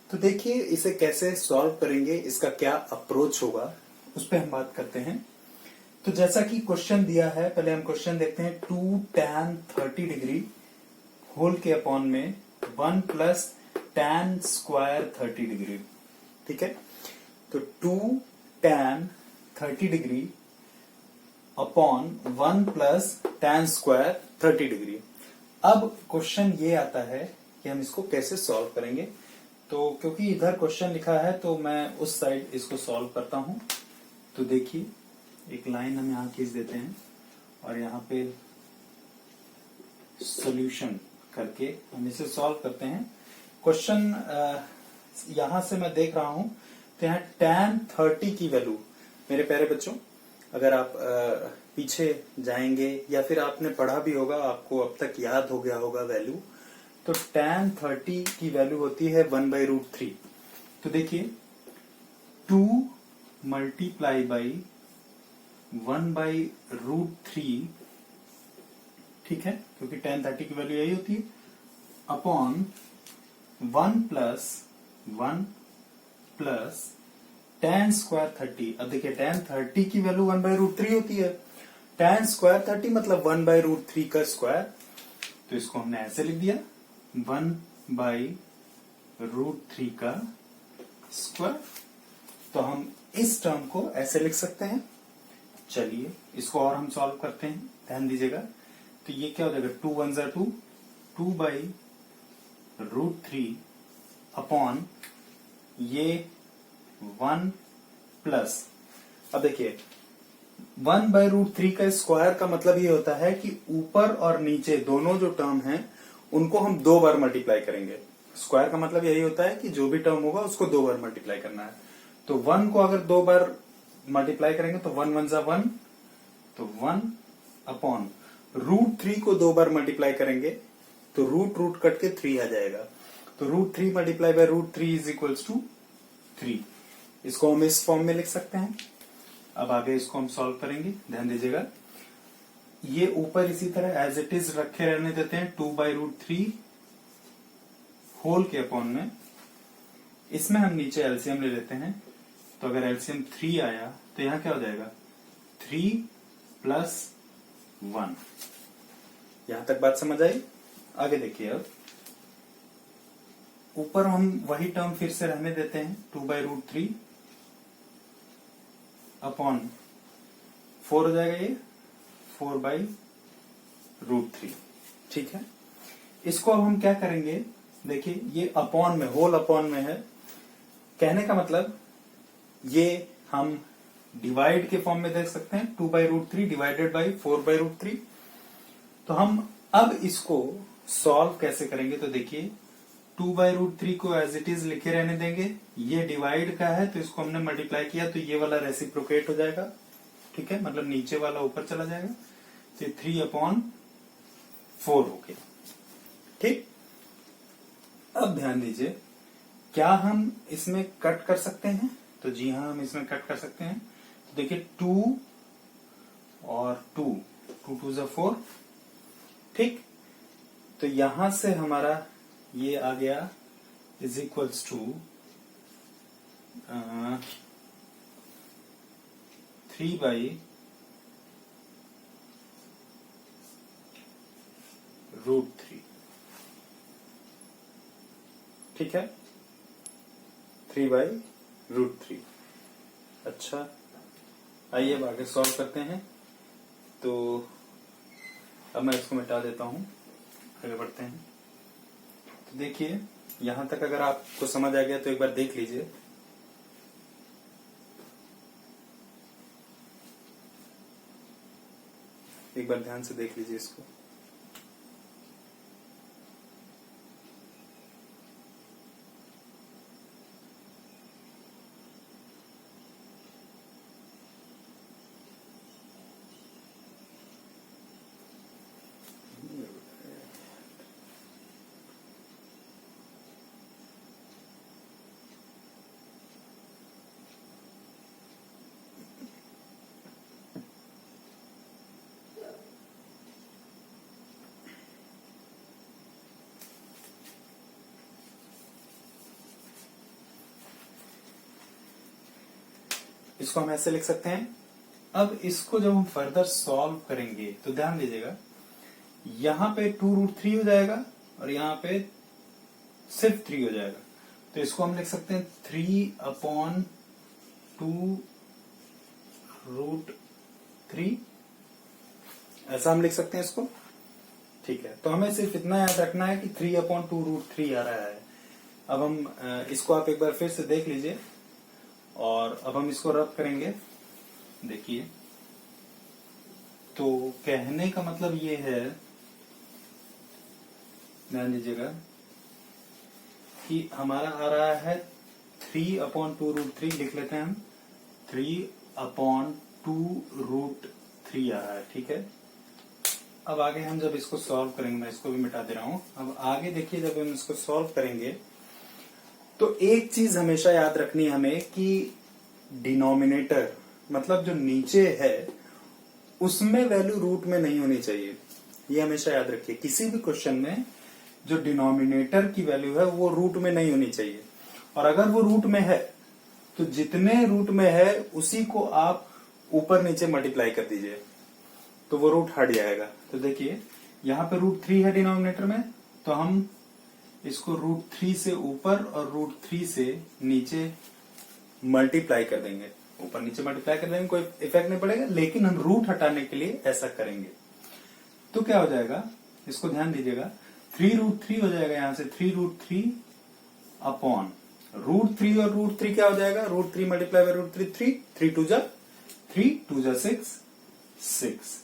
तो देखिए इसे कैसे सॉल्व करेंगे, इसका क्या अप्रोच होगा, उस पर हम बात करते हैं। तो जैसा कि क्वेश्चन दिया है, पहले हम क्वेश्चन देखते हैं। 2 tan 30 डिग्री होल के अपॉन में 1 प्लस tan स्क्वायर 30 डिग्री। ठीक है, तो 2 tan 30 degree upon 1 plus tan square 30 degree. अब क्वेश्चन ये आता है कि हम इसको कैसे सॉल्व करेंगे। तो क्योंकि इधर क्वेश्चन लिखा है तो मैं उस साइड इसको सॉल्व करता हूं। तो देखिए एक लाइन हम यहां खींच देते हैं और यहां पे सॉल्यूशन करके हम इसे सॉल्व करते हैं। क्वेश्चन यहां से मैं देख रहा हूं तो यहाँ tan 30 की वैल्यू, मेरे प्यारे बच्चों, अगर आप पीछे जाएंगे या फिर आपने पढ़ा भी होगा, आपको अब तक याद हो गया होगा वैल्यू, तो tan 30 की वैल्यू होती है 1/√3। तो देखिए 2 मल्टीप्लाई बाई 1/√3, ठीक है, क्योंकि tan 30 की वैल्यू यही होती है, अपॉन 1 प्लस tan स्क्वायर 30। अब देखिए tan 30 की वैल्यू 1/√3 होती है, tan स्क्वायर 30 मतलब 1/√3 का स्क्वायर। तो इसको हमने ऐसे लिख दिया 1/√3 का स्क्वायर। तो हम इस टर्म को ऐसे लिख सकते हैं। चलिए इसको और हम सॉल्व करते हैं, ध्यान दीजिएगा। तो ये क्या हो जाएगा, 2 1 2, 2/√3 अपॉन ये 1 प्लस, अब देखिए 1/√3 का स्क्वायर का मतलब ये होता है कि ऊपर और नीचे दोनों जो टर्म हैं उनको हम 2 बार मल्टीप्लाई करेंगे। स्क्वायर का मतलब यही होता है कि जो भी टर्म होगा उसको 2 बार मल्टीप्लाई करना है। तो 1 को अगर 2 बार मल्टीप्लाई करेंगे तो 1 1 1, तो 1 अपॉन √3 को 2 बार मल्टीप्लाई करेंगे तो रूट कट के 3 आ जाएगा। तो √3 multiply by √3 is equals to 3। इसको हम इस फॉर्म में लिख सकते हैं। अब आगे इसको हम सॉल्व करेंगे, ध्यान दीजिएगा। ये ऊपर इसी तरह एज इट इज रखे रहने देते हैं, 2/√3 होल के अपॉन में। इसमें हम नीचे एलसीएम ले लेते हैं। तो अगर एलसीएम 3 आया तो यहां क्या हो जाएगा, 3 + 1। यहां तक बात समझ आई। आगे देखिए, अब ऊपर हम वही टर्म फिर से रहने देते हैं, 2/√3 अपॉन 4 हो जाएगा, ये 4/√3। ठीक है, इसको अब हम क्या करेंगे, देखिए ये अपॉन में, होल अपॉन में है, कहने का मतलब ये हम डिवाइड के फॉर्म में देख सकते हैं, 2/√3 डिवाइडेड बाई 4/√3। तो हम अब इसको सॉल्व कैसे करेंगे, तो देखिए 2/√3 को एज इट इज लिखे रहने देंगे। ये डिवाइड का है तो इसको हमने मल्टीप्लाई किया तो ये वाला रेसिप्रोकेट हो जाएगा। ठीक है, मतलब नीचे वाला ऊपर चला जाएगा। तो 3/4 हो गया। ठीक, अब ध्यान दीजिए, क्या हम इसमें कट कर सकते हैं, तो जी हाँ हम इसमें कट कर सकते हैं। तो देखिए 2 और 2, 2 2 4। ठीक, तो यहां से हमारा ये आ गया इज इक्वल्स टू 3/√3। ठीक है, 3/√3। अच्छा, आइए अब आगे सॉल्व करते हैं। तो अब मैं इसको मिटा देता हूं, आगे बढ़ते हैं। तो देखिए यहां तक अगर आपको समझ आ गया तो एक बार देख लीजिए। एक बार ध्यान से देख लीजिए इसको। इसको हम ऐसे लिख सकते हैं। अब इसको जब हम फर्दर सॉल्व करेंगे तो ध्यान दीजिएगा, यहां पे 2√3 हो जाएगा और यहां पे सिर्फ 3 हो जाएगा। तो इसको हम लिख सकते हैं 3/2√3, ऐसा हम लिख सकते हैं इसको। ठीक है, तो हमें सिर्फ इतना याद रखना है कि 3/2√3 आ रहा है। अब हम इसको आप एक बार फिर से देख लीजिए और अब हम इसको रब करेंगे। देखिए, तो कहने का मतलब ये है, ध्यान दीजिएगा कि हमारा आ रहा है 3/2√3, लिख लेते हैं हम 3/2√3 आ रहा है। ठीक है, अब आगे हम जब इसको सॉल्व करेंगे, मैं इसको भी मिटा दे रहा हूं। अब आगे देखिए, जब हम इसको सॉल्व करेंगे तो एक चीज हमेशा याद रखनी है हमें कि डिनोमिनेटर मतलब जो नीचे है उसमें वैल्यू रूट में नहीं होनी चाहिए। ये हमेशा याद रखिए, किसी भी क्वेश्चन में जो डिनोमिनेटर की वैल्यू है वो रूट में नहीं होनी चाहिए। और अगर वो रूट में है तो जितने रूट में है उसी को आप ऊपर नीचे मल्टीप्लाई कर दीजिए तो वो रूट हट जाएगा। तो देखिए यहां पे √3 है डिनोमिनेटर में, तो हम इसको √3 से ऊपर और √3 से नीचे मल्टीप्लाई कर देंगे। ऊपर नीचे मल्टीप्लाई कर देंगे, कोई इफेक्ट नहीं पड़ेगा, लेकिन हम रूट हटाने के लिए ऐसा करेंगे। तो क्या हो जाएगा, इसको ध्यान दीजिएगा, 3√3 हो जाएगा यहां से 3√3 अपॉन √3 और √3 क्या हो जाएगा, √3 मल्टीप्लाई बाय √3 3 2 जा 6 6।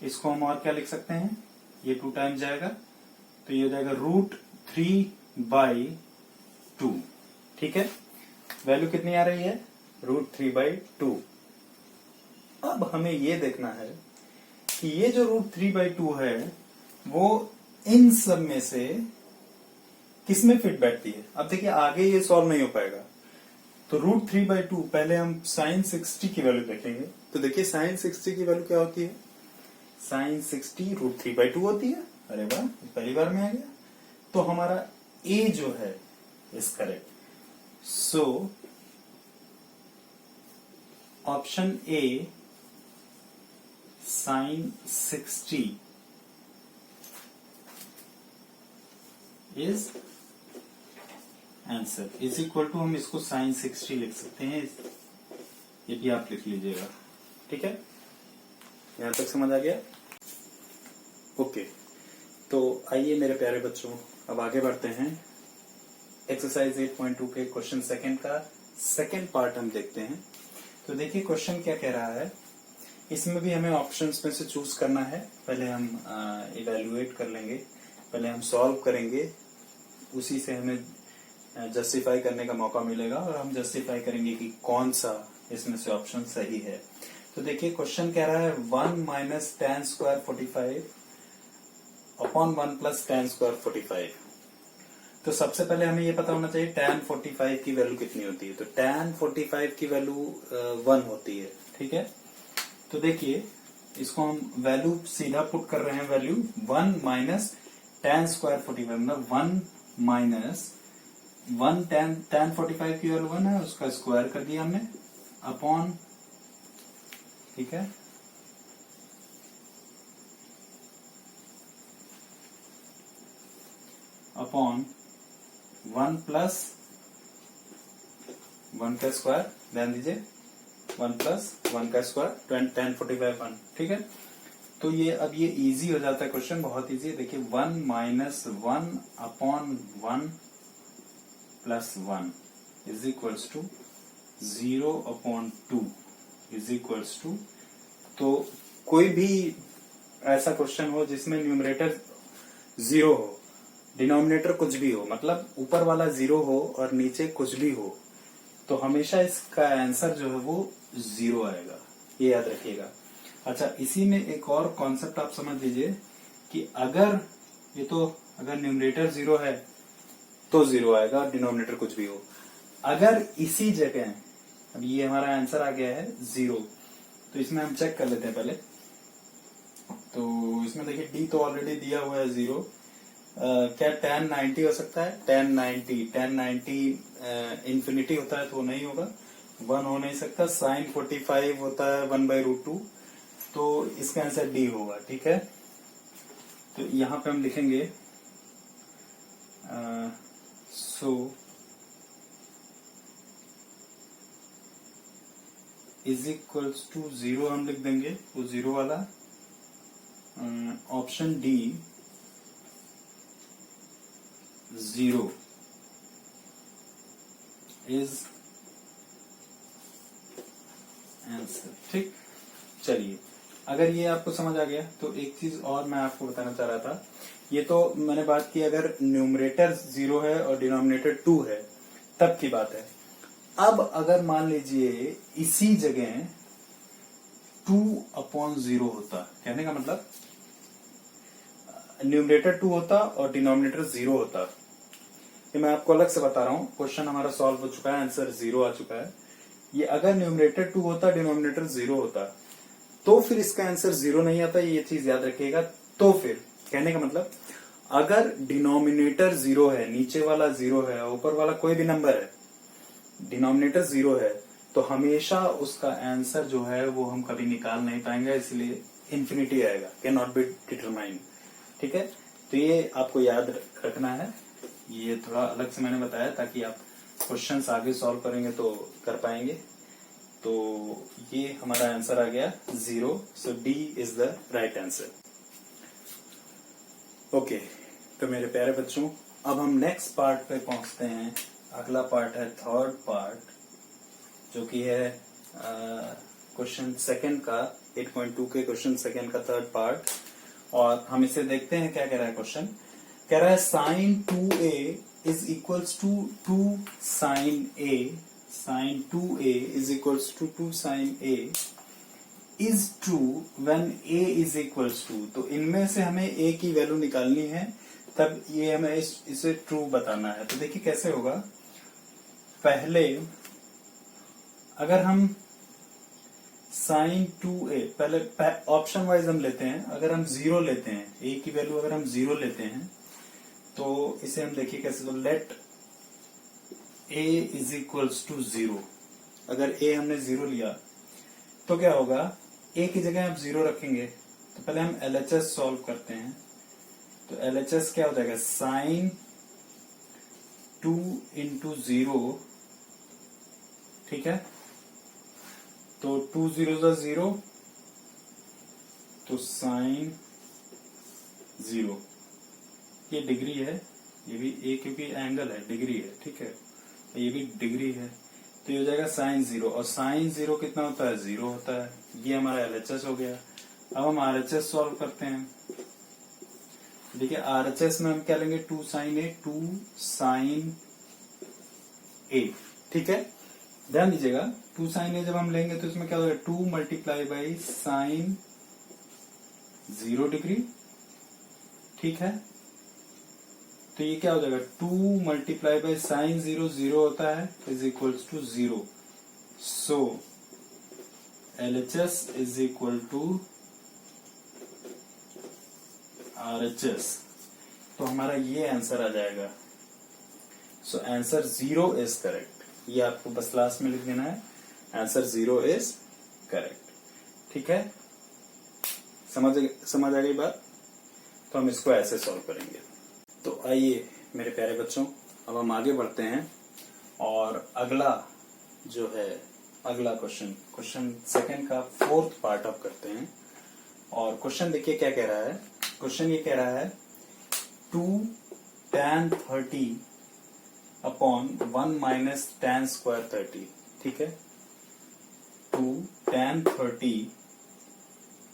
इसको हम और क्या लिख सकते हैं, ये 2 टाइम जाएगा तो ये हो जाएगा √3/2। ठीक है, वैल्यू कितनी आ रही है, √3/2। अब हमें ये देखना है कि ये जो √3/2 है वो इन सब में से किसमें फिट बैठती है। अब देखिए आगे ये सॉल्व नहीं हो पाएगा, तो √3/2 पहले हम sin 60 की वैल्यू देखेंगे। तो देखिए sin 60 की वैल्यू क्या होती है, sin 60 √3/2 होती है। अरे वाह, पहली बार में आ गया। तो हमारा ए जो है is correct. So option A sin 60 is answer. Is equal to हम इसको sin 60 लिख सकते हैं, ये भी आप लिख लीजिएगा। ठीक है, यहां तक समझ आ गया। ओके, तो आइए मेरे प्यारे बच्चों अब आगे बढ़ते हैं। एक्सरसाइज 8.2 के क्वेश्चन सेकंड का सेकंड पार्ट हम देखते हैं। तो देखिए क्वेश्चन क्या कह रहा है, इसमें भी हमें ऑप्शंस में से चूज करना है। पहले हम इवेल्युएट कर लेंगे, पहले हम सॉल्व करेंगे, उसी से हमें जस्टिफाई करने का मौका मिलेगा और हम जस्टिफाई करेंगे कि कौन सा इसमें से ऑप्शन सही है। तो देखिए क्वेश्चन कह रहा है 1 - tan² 45 अपॉन 1 + tan² 45। तो सबसे पहले हमें ये पता होना चाहिए tan 45 की वैल्यू कितनी होती है। तो tan 45 की वैल्यू 1 होती है। ठीक है, तो देखिए इसको हम वैल्यू सीधा पुट कर रहे हैं, वैल्यू 1 - tan स्क्वायर 45 मतलब 1 माइनस 1 tan 45 की वैल्यू 1 है, उसका स्क्वायर कर दिया हमने अपॉन, ठीक है, अपॉन 1 प्लस 1 का स्क्वायर, ध्यान दीजिए 1 प्लस 1 का स्क्वायर tan 45 1, ठीक है। तो ये अब ये इजी हो जाता है क्वेश्चन, बहुत इजी है। देखिए 1 minus 1 upon 1 plus 1 is equals to 0 upon 2 is equals to, तो कोई भी ऐसा क्वेश्चन हो जिसमें न्यूमरेटर 0 हो, डिनोमिनेटर कुछ भी हो, मतलब ऊपर वाला 0 हो और नीचे कुछ भी हो, तो हमेशा इसका आंसर जो है वो 0 आएगा, ये याद रखिएगा। अच्छा, इसी में एक और कॉन्सेप्ट आप समझ लीजिए कि अगर ये तो अगर न्यूमरेटर 0 है तो 0 आएगा, डिनोमिनेटर कुछ भी हो। अगर इसी जगह, अब ये हमारा आंसर आ गया है 0, तो इसमें हम चेक कर लेते हैं पहले। तो इसमें देखिए डी तो ऑलरेडी दिया हुआ है 0, क्या tan 90 हो सकता है? tan 90 इंफिनिटी होता है तो वो नहीं होगा, 1 हो नहीं सकता। sin 45 होता है 1/√2, तो इसका आंसर डी होगा, ठीक है। तो यहां पे हम लिखेंगे सो इज इक्वल्स टू 0 हम लिख देंगे, वो 0 वाला। ऑप्शन डी 0 इज आंसर, ठीक। चलिए, अगर ये आपको समझ आ गया तो एक चीज और मैं आपको बताना चाह रहा था। ये तो मैंने बात की अगर न्यूमरेटर 0 है और डिनोमिनेटर 2 है तब की बात है। अब अगर मान लीजिए इसी जगह 2/0 होता, कहने का मतलब न्यूमरेटर 2 होता और डिनोमिनेटर 0 होता। ये मैं आपको अलग से बता रहा हूं, क्वेश्चन हमारा सॉल्व हो चुका है, आंसर 0 आ चुका है। ये अगर न्यूमरेटर 2 होता, डिनोमिनेटर 0 होता, तो फिर इसका आंसर 0 नहीं आता, ये चीज याद रखिएगा। तो फिर कहने का मतलब अगर डिनोमिनेटर 0 है, नीचे वाला 0 है, ऊपर वाला कोई भी नंबर है, डिनोमिनेटर 0 है, तो हमेशा उसका आंसर जो है वो हम कभी निकाल नहीं पाएंगे, इसलिए इंफिनिटी आएगा, कैन नॉट बी डिटरमाइंड, ठीक है। तो ये आपको याद रखना है, ये थोड़ा अलग से मैंने बताया ताकि आप क्वेश्चंस आगे सॉल्व करेंगे तो कर पाएंगे। तो ये हमारा आंसर आ गया 0, so D is the right answer. Okay, तो मेरे प्यारे बच्चों, अब हम नेक्स्ट पार्ट पे पहुंचते हैं। अगला पार्ट है थर्ड पार्ट, जो कि है क्वेश्चन सेकंड का, 8.2 के क्वेश्चन सेकंड का थर्ड पार्ट। और हम इसे देखते हैं क्या कह रहा है क्वेश्चन। कह रहा है sin 2a is equals to 2 sin a, sin 2a is equals to 2 sin a is true when a is equals to. तो इनमें से हमें a की वैल्यू निकालनी है, तब ये हमें इसे ट्रू बताना है। तो देखिए कैसे होगा। पहले अगर हम sin 2a, पहले ऑप्शन वाइज हम लेते हैं। अगर हम 0 लेते हैं, a की वैल्यू अगर हम 0 लेते हैं, तो इसे हम देखिए कैसे। तो let a is equals to 0। अगर a हमने 0 लिया तो क्या होगा, a की जगह आप 0 रखेंगे। तो पहले हम LHS सॉल्व करते हैं। तो LHS क्या हो जाएगा, sin 2 इंटू 0, ठीक है। तो 2 0 0, तो sin 0, ये डिग्री है, ये भी a क्योंकि एंगल है, डिग्री है, ठीक है, ये भी डिग्री है। तो ये हो जाएगा sin 0, और sin 0 कितना होता है, 0 होता है। ये हमारा LHS हो गया। अब हम RHS सॉल्व करते हैं। देखिए RHS में हम क्या लेंगे, 2 sin a, 2 sin a, ठीक है। ध्यान दीजिएगा 2 sin a जब हम लेंगे तो इसमें क्या होगा, 2 मल्टीप्लाई बाई sin 0 डिग्री, ठीक है। तो ये क्या हो जाएगा, 2 मल्टीप्लाई बाई sin 0, 0 होता है, is equals to 0। So LHS is equal to RHS। तो हमारा ये आंसर आ जाएगा। So answer 0 is correct. ये आपको बस लास्ट में लिख देना है, आंसर 0 इज करेक्ट। ठीक है, समझ आ गई बात। तो हम इसको ऐसे सॉल्व करेंगे। तो आइए मेरे प्यारे बच्चों, अब हम आगे बढ़ते हैं और अगला जो है अगला क्वेश्चन सेकंड का 4th पार्ट ऑफ करते हैं। और क्वेश्चन देखिए क्या कह रहा है। क्वेश्चन ये कह रहा है 2 tan 30 upon 1 minus tan square 30। ठीक है, 2 tan 30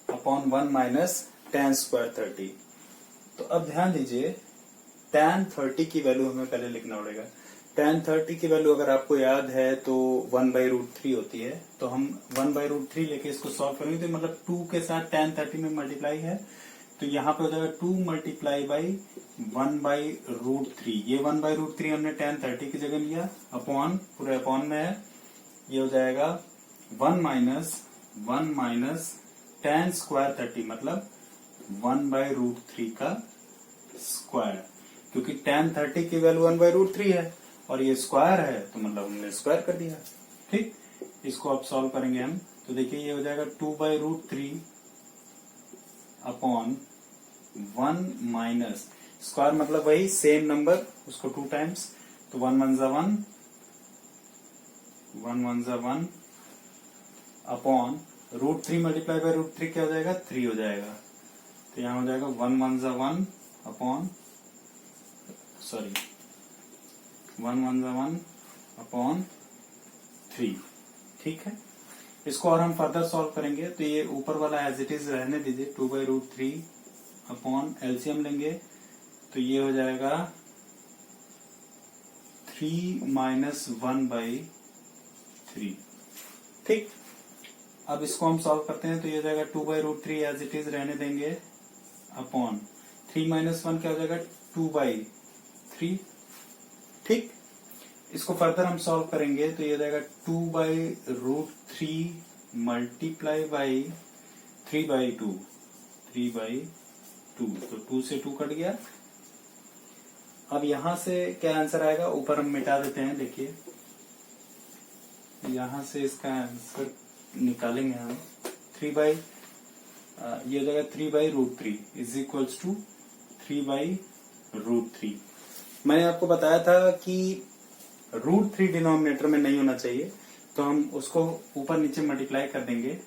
upon 1 minus tan square 30। तो अब ध्यान दीजिए, tan 30 की वैल्यू हमें पहले लिखना पड़ेगा। tan 30 की वैल्यू अगर आपको याद है तो 1/√3 होती है। तो हम 1/√3 लेके इसको सॉल्व करेंगे। तो मतलब 2 के साथ tan 30 में मल्टीप्लाई है, तो यहाँ पे हो जाएगा 2 मल्टीप्लाई बाई 1/√3। ये 1/√3 हमने tan 30 की जगह लिया, अपॉन पूरे अपॉन में है, ये हो जाएगा 1 माइनस tan स्क्वायर 30 मतलब 1/√3 का स्क्वायर, क्योंकि tan 30 की वैल्यू 1/√3 है और ये स्क्वायर है तो मतलब हमने स्क्वायर कर दिया। ठीक, इसको अब सॉल्व करेंगे हम। तो देखिए ये हो जाएगा 2/√3 अपॉन 1 माइनस स्क्वायर मतलब वही सेम नंबर, उसको 2 टाइम्स, तो 1 1 जा 1 अपॉन √3 मल्टीप्लाई बाय √3 क्या हो जाएगा, 3 हो जाएगा। तो यहाँ हो जाएगा 1 1 जा 1 अपॉन 3। ठीक है, इसको और हम फर्दर सॉल्व करेंगे। तो ये ऊपर वाला एज इट इज रहने दीजिए, 2/√3 अपॉन एलसीएम लेंगे तो ये हो जाएगा 3 माइनस 1/3। ठीक, अब इसको हम सॉल्व करते हैं। तो ये हो जाएगा 2/√3 एज इट इज रहने देंगे अपॉन 3 माइनस 1 क्या हो जाएगा 2/3। ठीक, इसको फर्दर हम सॉल्व करेंगे तो ये हो जाएगा 2/√3 मल्टीप्लाई बाई 3/2। तो 2 से 2 कट गया। अब यहां से क्या आंसर आएगा, ऊपर हम मिटा देते हैं। देखिए यहां से इसका आंसर निकालेंगे हम ये हो जाएगा 3/√3 इज इक्वल्स टू 3/√3। मैंने आपको बताया था कि √3 डिनोमिनेटर में नहीं होना चाहिए, तो हम उसको ऊपर नीचे मल्टीप्लाई कर देंगे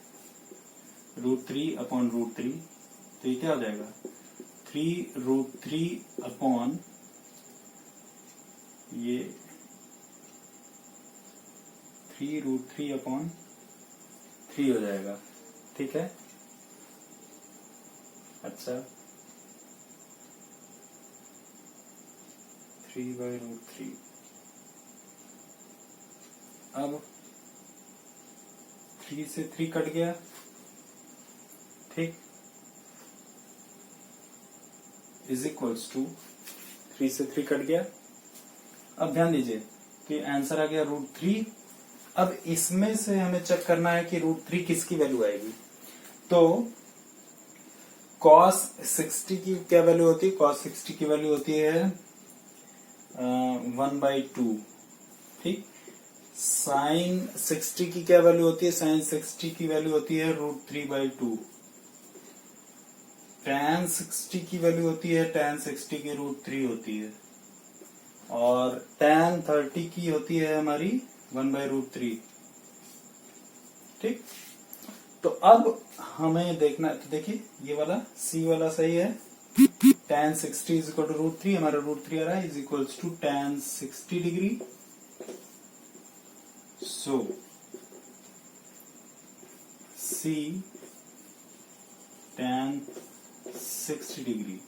√3 अपॉन √3। तो ये क्या हो जाएगा 3√3 अपॉन ये 3√3 अपॉन 3 हो जाएगा। ठीक है, अच्छा 3/√3। अब 3 से 3 कट गया। ठीक, इज इक्वल्स टू 3 से 3 कट गया। अब ध्यान दीजिए कि आंसर आ गया √3। अब इसमें से हमें चेक करना है कि √3 किसकी वैल्यू आएगी। तो cos 60 की क्या वैल्यू होती है, cos 60 की वैल्यू होती है 1/2। ठीक, sin 60 की क्या वैल्यू होती है, sin 60 की वैल्यू होती है √3/2। tan 60 की वैल्यू होती है tan 60 की √3 होती है, और tan 30 की होती है हमारी 1/√3। ठीक, तो अब हमें देखना, तो देखिए ये वाला C वाला सही है। tan 60 इज इक्वल टू √3, हमारा √3 आ रहा है, is equals to tan 60 degree. So C tan 60 degree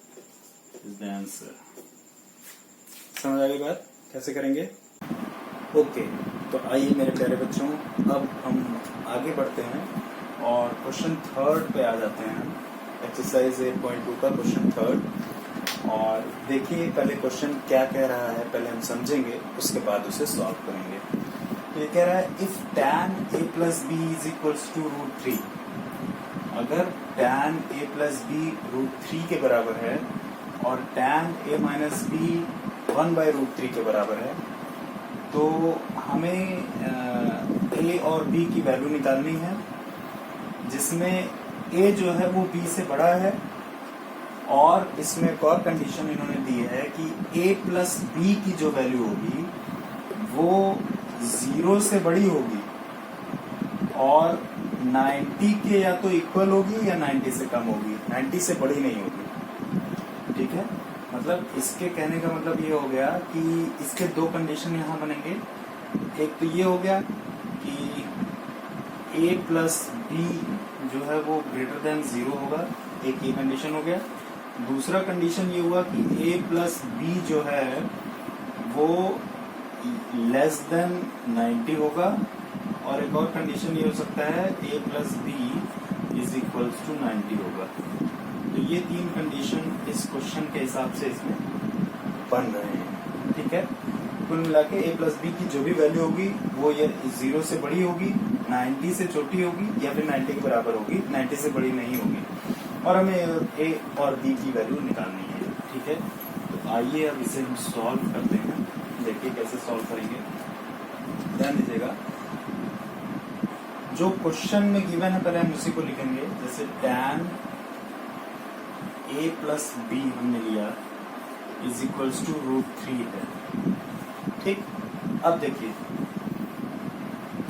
is the answer. समझ आ गई बात, कैसे करेंगे। ओके, तो आइए मेरे प्यारे बच्चों, अब हम आगे बढ़ते हैं और क्वेश्चन 3 पे आ जाते हैं। एक्सरसाइज 8.2 का क्वेश्चन 3। और देखिए पहले क्वेश्चन क्या कह रहा है, पहले हम समझेंगे, उसके बाद उसे सॉल्व करेंगे। तो ये कह रहा है if tan a plus B is equals to √3। अगर tan a प्लस बी √3 के बराबर है और tan a माइनस बी 1/√3 के बराबर है, तो हमें a और b की वैल्यू निकालनी है, जिसमें a जो है वो b से बड़ा है, और इसमें एक और कंडीशन इन्होंने दी है कि a प्लस b की जो वैल्यू होगी वो 0 से बड़ी होगी और 90 के या तो इक्वल होगी या 90 से कम होगी, 90 से बड़ी नहीं होगी। ठीक है, मतलब इसके कहने का मतलब ये हो गया कि इसके दो कंडीशन यहाँ बनेंगे। एक तो ये हो गया कि a प्लस बी जो है वो ग्रेटर देन 0 होगा, एक ये कंडीशन हो गया। दूसरा कंडीशन ये हुआ कि a प्लस बी जो है वो लेस देन 90 होगा, और एक और कंडीशन ये हो सकता है a plus B is equals to 90 होगा। तो ये तीन कंडीशन इस क्वेश्चन के हिसाब से इसमें बन रहे हैं। ठीक है, कुल मिला के a प्लस बी की जो भी वैल्यू होगी वो ये 0 से बड़ी होगी, 90 से छोटी होगी, या फिर 90 के बराबर होगी, 90 से बड़ी नहीं होगी, और हमें a और b की वैल्यू निकालनी है। ठीक है, तो आइए अब इसे हम सॉल्व करते हैं। देखिए कैसे सॉल्व करेंगे, ध्यान दीजिएगा। जो क्वेश्चन में गिवन है पहले हम उसी को लिखेंगे। जैसे tan a प्लस बी हमने लिया इज इक्वल्स टू √3 है। ठीक, अब देखिए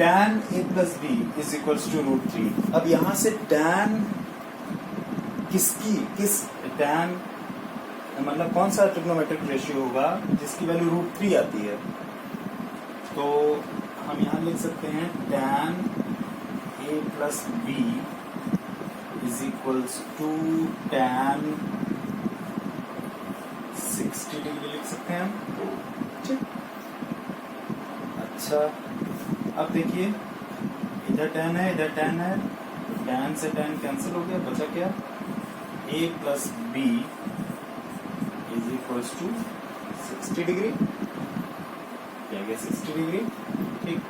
tan a plus B is equals to √3। अब यहां से tan किस tan मतलब कौन सा ट्रिग्नोमेट्रिक रेशियो होगा जिसकी वैल्यू √3 आती है, तो हम यहाँ लिख सकते हैं tan a plus B is equals to tan 60 degree लिख सकते हैं हम। ठीक, अच्छा अब देखिए इधर tan है इधर tan है, tan से tan कैंसिल हो गया, बचा क्या a plus B is equals to 60 degree, क्या गया 60 डिग्री। ठीक,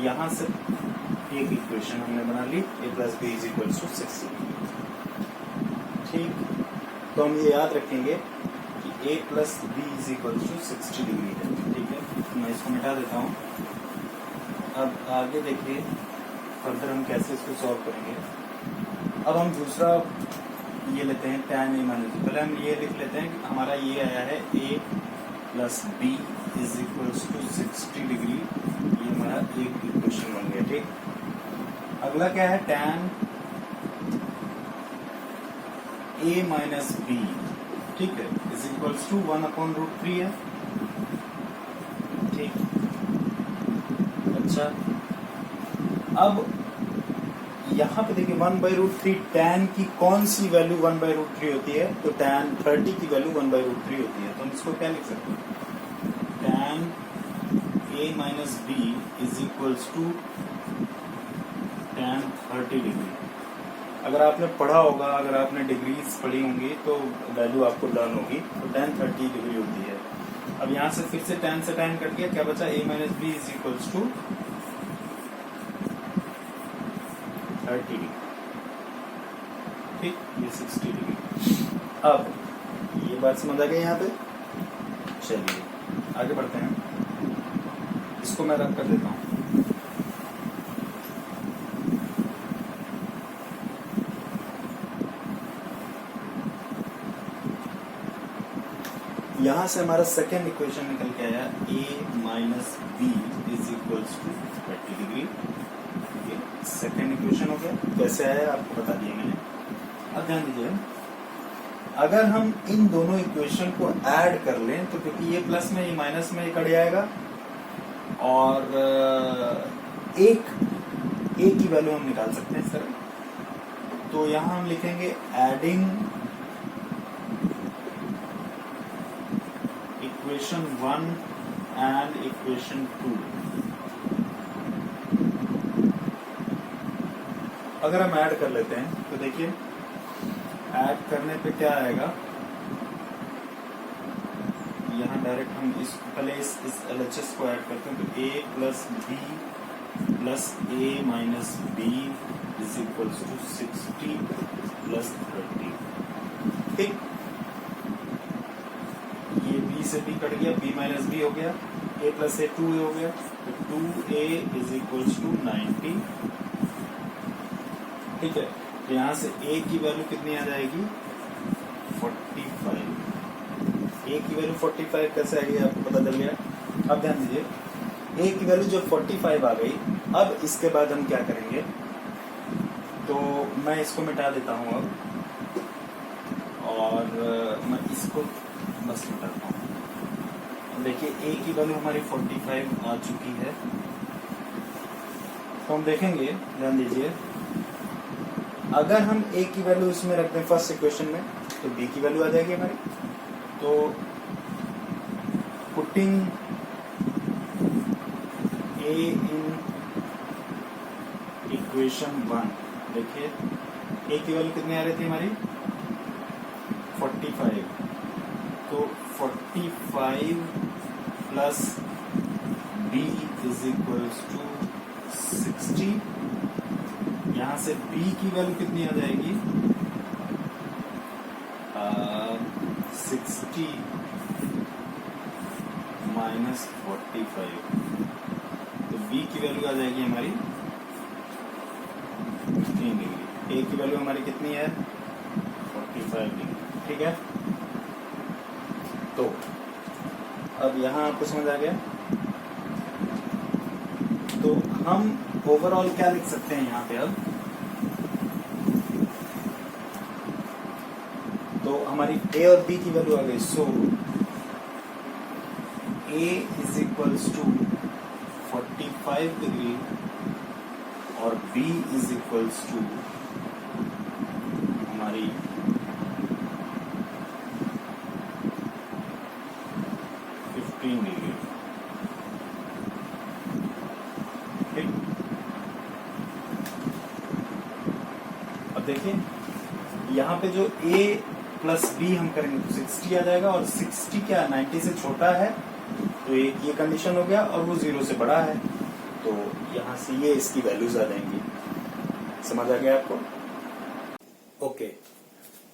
यहां से एक इक्वेशन हमने बना ली, a plus B is equals to 60 degree. ठीक, तो हम ये याद रखेंगे कि a plus B is equals to 60 degree है। ठीक है, तो मैं इसको मिटा देता हूँ। अब आगे देखिए फर्दर हम कैसे इसको सॉल्व करेंगे। अब हम दूसरा ये लेते हैं tan a माइनस बी। पहले हम ये लिख लेते हैं कि हमारा ये आया है a plus B is equals to 60 degree, ये हमारा एक इक्वेशन बन गया। ठीक, अगला क्या है tan a माइनस बी, ठीक है, इज इक्वल्स टू 1/√3 है। ठीक, अच्छा अब यहाँ पे देखिए 1/√3 tan की कौन सी वैल्यू 1/√3 होती है, तो tan 30 की वैल्यू 1/√3 होती है। तो हम इसको क्या लिख सकते हैं, tan a minus B is equals to tan 30 degree. अगर आपने पढ़ा होगा, अगर आपने डिग्रीज पढ़ी होंगी तो वैल्यू आपको लर्न होगी, तो tan 30 डिग्री होती है। अब यहाँ से फिर से tan कट गया, क्या बचा a minus B is equals to 30 degree. ठीक, ये 60 डिग्री। अब ये बात समझ आ गई यहाँ पे। चलिए आगे बढ़ते हैं, इसको मैं रब कर देता हूँ। यहां से हमारा सेकेंड इक्वेशन निकल के आया a minus B is equals to 30 degree. Second equation हो गया, कैसे आया आपको बता दिया मैंने। अब ध्यान दीजिए, अगर हम इन दोनों इक्वेशन को ऐड कर लें तो क्योंकि ये प्लस में ये माइनस में कट जाएगा, और एक की वैल्यू हम निकाल सकते हैं सर। तो यहां हम लिखेंगे एडिंग इक्वेशन 1 एंड इक्वेशन 2। अगर हम ऐड कर लेते हैं तो देखिए ऐड करने पे क्या आएगा, यहाँ डायरेक्ट हम इस पहले इस LHS को ऐड करते हैं, तो a plus b plus a minus B is equals to 60 plus 30। ठीक, से बी कट गया, बी माइनस बी हो गया, ए प्लस ए 2a हो गया, तो 2a इज इक्वल्स टू 90। ठीक है, तो यहाँ से a की वैल्यू कितनी आ जाएगी 45। a की वैल्यू 45 कैसे आएगी आपको पता चल गया। अब ध्यान दीजिए, a की वैल्यू जब 45 आ गई, अब इसके बाद हम क्या करेंगे, तो मैं इसको मिटा देता हूँ अब, और मैं इसको बस मिटाता हूँ। देखिए a की वैल्यू हमारी 45 आ चुकी है, तो हम देखेंगे, ध्यान दीजिए, अगर हम a की वैल्यू इसमें रखते हैं फर्स्ट इक्वेशन में, तो b की वैल्यू आ जाएगी हमारी। तो पुटिंग a इन इक्वेशन 1, देखिए a की वैल्यू कितनी आ रही थी हमारी 45, तो 45 plus b is equals to 60। यहाँ से b की वैल्यू कितनी आ जाएगी 60 माइनस 45, तो b की वैल्यू आ जाएगी हमारी 15 डिग्री। a की वैल्यू हमारी कितनी है 45 डिग्री। ठीक है, तो अब यहाँ आपको समझ आ गया। तो हम ओवरऑल क्या लिख सकते हैं यहाँ पे अब, तो हमारी a और b की वैल्यू आ गई। So a is equals to 45 degree और b इज इक्वल्स टू हमारी 15 डिग्री। ठीक, अब देखिए यहाँ पे जो a प्लस b हम करेंगे तो 60 आ जाएगा, और 60 क्या 90 से छोटा है, तो ये कंडीशन हो गया, और वो 0 से बड़ा है, तो यहाँ से ये इसकी वैल्यूज आ जाएंगी। समझ आ गया आपको। ओके,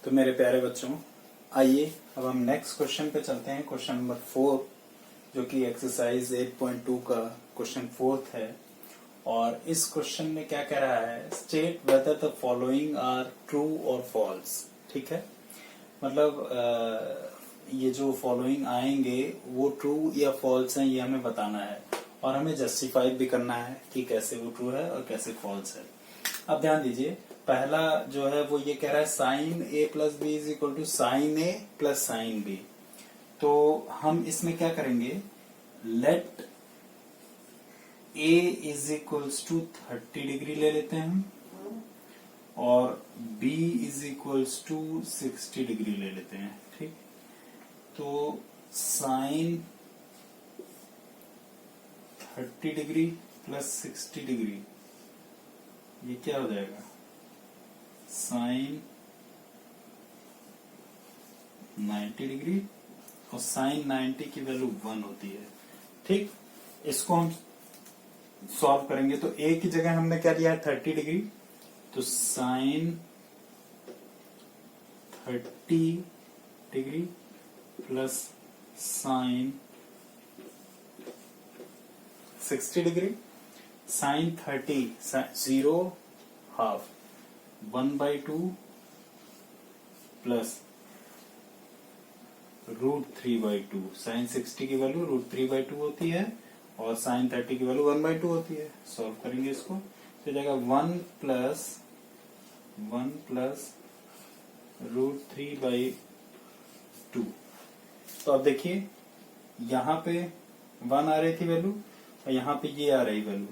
तो मेरे प्यारे बच्चों, आइए अब हम नेक्स्ट क्वेश्चन पे चलते हैं, क्वेश्चन नंबर 4, जो कि एक्सरसाइज 8.2 का क्वेश्चन 4 है। और इस क्वेश्चन में क्या कह रहा है, state whether the following are true or false. ठीक है, मतलब ये जो फॉलोइंग आएंगे वो ट्रू या फॉल्स हैं, ये हमें बताना है, और हमें जस्टिफाई भी करना है कि कैसे वो ट्रू है और कैसे फॉल्स है। अब ध्यान दीजिए, पहला जो है वो ये कह रहा है sine a plus B is equal to sine a plus sine b. तो हम इसमें क्या करेंगे, let a is equals to 30 degree ले लेते हैं हम, और b is equals to 60 degree ले लेते हैं। ठीक, तो साइन 30 डिग्री प्लस 60 डिग्री, ये क्या हो जाएगा, साइन 90 डिग्री, और साइन 90 की वैल्यू 1 होती है। ठीक, इसको हम सॉल्व करेंगे, तो a की जगह हमने क्या दिया है 30 डिग्री, तो sine 30 degree plus sine 60 degree, sine 30 0 half 1/2 plus √3/2। Sine 60 की वैल्यू √3/2 होती है, और साइन 30 की वैल्यू 1/2 होती है। सॉल्व करेंगे इसको, तो जाएगा 1 प्लस √3/2। तो अब देखिए, यहाँ पे 1 आ रही थी वैल्यू, और यहाँ पे ये आ रही वैल्यू,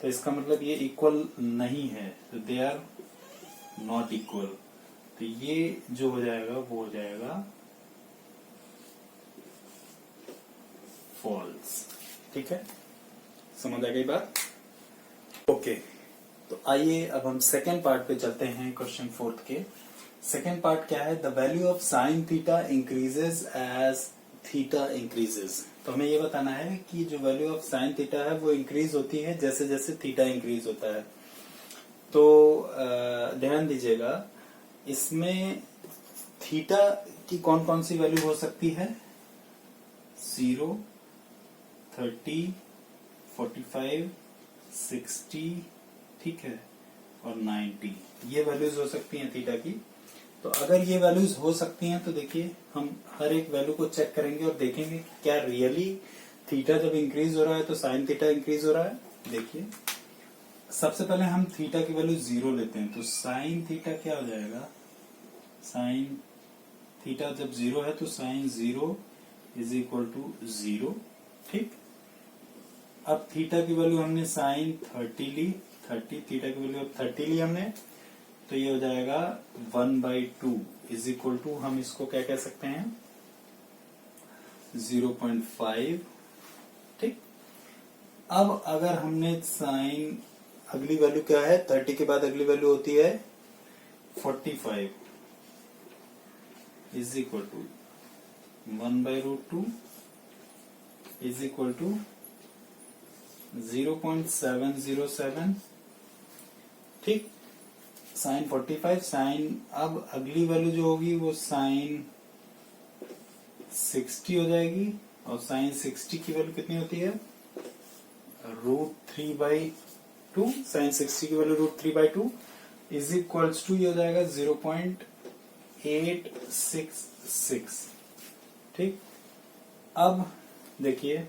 तो इसका मतलब ये इक्वल नहीं है, तो दे आर नॉट इक्वल। तो ये जो हो जाएगा वो हो जाएगा फॉल्स। ठीक है, समझ आ गई बात। ओके, तो आइए अब हम सेकेंड पार्ट पे चलते हैं क्वेश्चन 4 के। सेकेंड पार्ट क्या है, the value of sine theta increases as theta increases. तो हमें ये बताना है कि जो वैल्यू ऑफ साइन थीटा है वो इंक्रीज होती है जैसे जैसे थीटा इंक्रीज होता है। तो ध्यान दीजिएगा, इसमें थीटा की कौन कौन सी वैल्यू हो सकती है, 0, 30, 45, 60, ठीक है, और 90, ये वैल्यूज हो सकती हैं थीटा की। तो अगर ये वैल्यूज हो सकती हैं तो देखिए हम हर एक वैल्यू को चेक करेंगे और देखेंगे कि क्या रियली थीटा जब इंक्रीज हो रहा है तो साइन थीटा इंक्रीज हो रहा है। देखिए सबसे पहले हम थीटा की वैल्यू 0 लेते हैं, तो साइन थीटा क्या हो जाएगा, साइन थीटा जब 0 है तो साइन 0 इज इक्वल टू 0, ठीक। अब थीटा की वैल्यू हमने साइन 30 ली, 30 थीटा की वैल्यू अब 30 ली हमने, तो ये हो जाएगा 1/2 इज इक्वल टू, हम इसको क्या कह सकते हैं, 0.5, ठीक। अब अगर हमने साइन, अगली वैल्यू क्या है, 30 के बाद अगली वैल्यू होती है 45 is equal to 1/√2 is equal to 0.707, ठीक। साइन 45, साइन, अब अगली वैल्यू जो होगी वो साइन 60 हो जाएगी, और साइन 60 की वैल्यू कितनी होती है, √3/2, साइन 60 की वैल्यू √3/2 इज इक्वल्स टू, ये हो जाएगा 0.866, ठीक। अब देखिए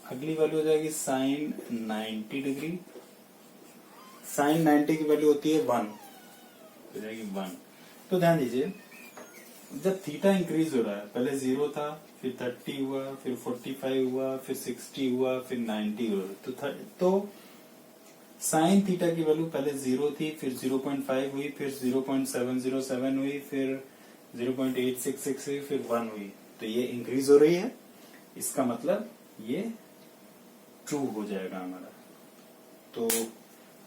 अगली वैल्यू हो जाएगी साइन 90 डिग्री, साइन 90 की वैल्यू होती है 1, हो जाएगी 1। तो ध्यान दीजिए जब थीटा इंक्रीज हो रहा है, पहले 0 था, फिर 30 हुआ, फिर 45 हुआ, फिर 60 हुआ, फिर 90 हुआ, तो साइन थीटा की वैल्यू पहले 0 थी, फिर 0.5 हुई, फिर 0.707 हुई, फिर 0.866 हुई, फिर 1 हुई, तो ये इंक्रीज हो रही है, इसका मतलब ये ट्रू हो जाएगा हमारा। तो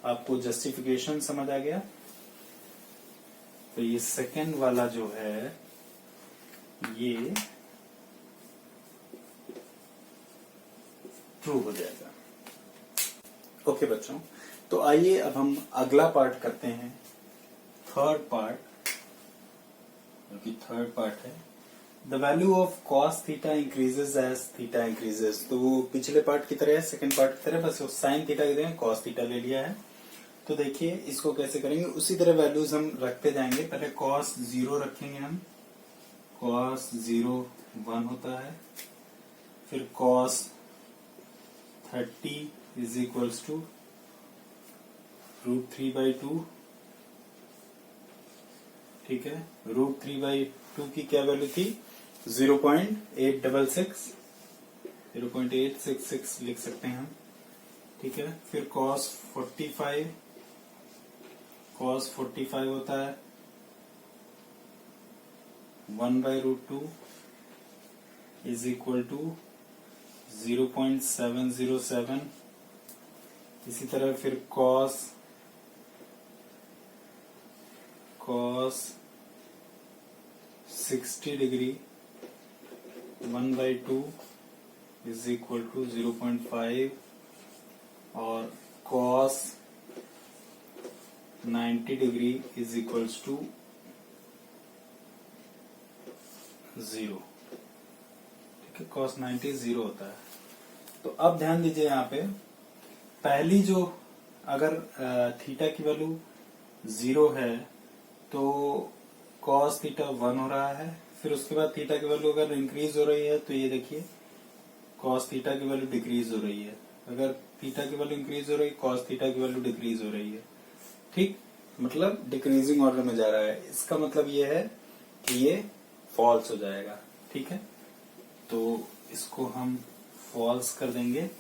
आपको जस्टिफिकेशन समझ आ गया। तो ये सेकंड वाला जो है ये ट्रू हो जाएगा। ओके बच्चों, तो आइए अब हम अगला पार्ट करते हैं, थर्ड पार्ट, क्योंकि थर्ड पार्ट है the value of cos theta increases as theta increases. तो वो पिछले पार्ट की तरह है, सेकंड पार्ट की तरह, बस साइन थीटा की जगह कॉस थीटा ले लिया है। तो देखिए इसको कैसे करेंगे, उसी तरह वैल्यूज हम रखते जाएंगे। पहले कॉस 0 रखेंगे हम, कॉस 0 1 होता है, फिर कॉस 30 इज इक्वल्स टू √3/2, ठीक है। √3/2 की क्या वैल्यू थी, 0.866, 0.866 लिख सकते हैं हम, ठीक है। फिर cos 45 होता है 1/√2 इज इक्वल टू 0.707। इसी तरह फिर cos 60 degree 1/2 is equal to 0.5, और cos 90 degree is equals to 0, ठीक है। cos 90 0 होता है। तो अब ध्यान दीजिए यहाँ पे, पहली जो अगर थीटा की वैल्यू 0 है तो cos थीटा 1 हो रहा है, फिर उसके बाद थीटा की वैल्यू अगर इंक्रीज हो रही है तो ये देखिए cos थीटा की वैल्यू डिक्रीज हो रही है, अगर थीटा की वैल्यू इंक्रीज हो रही है cos थीटा की वैल्यू डिक्रीज हो रही है, ठीक, मतलब डिक्रीजिंग ऑर्डर में जा रहा है। इसका मतलब ये है कि ये फॉल्स हो जाएगा, ठीक है। तो इसको हम फॉल्स कर देंगे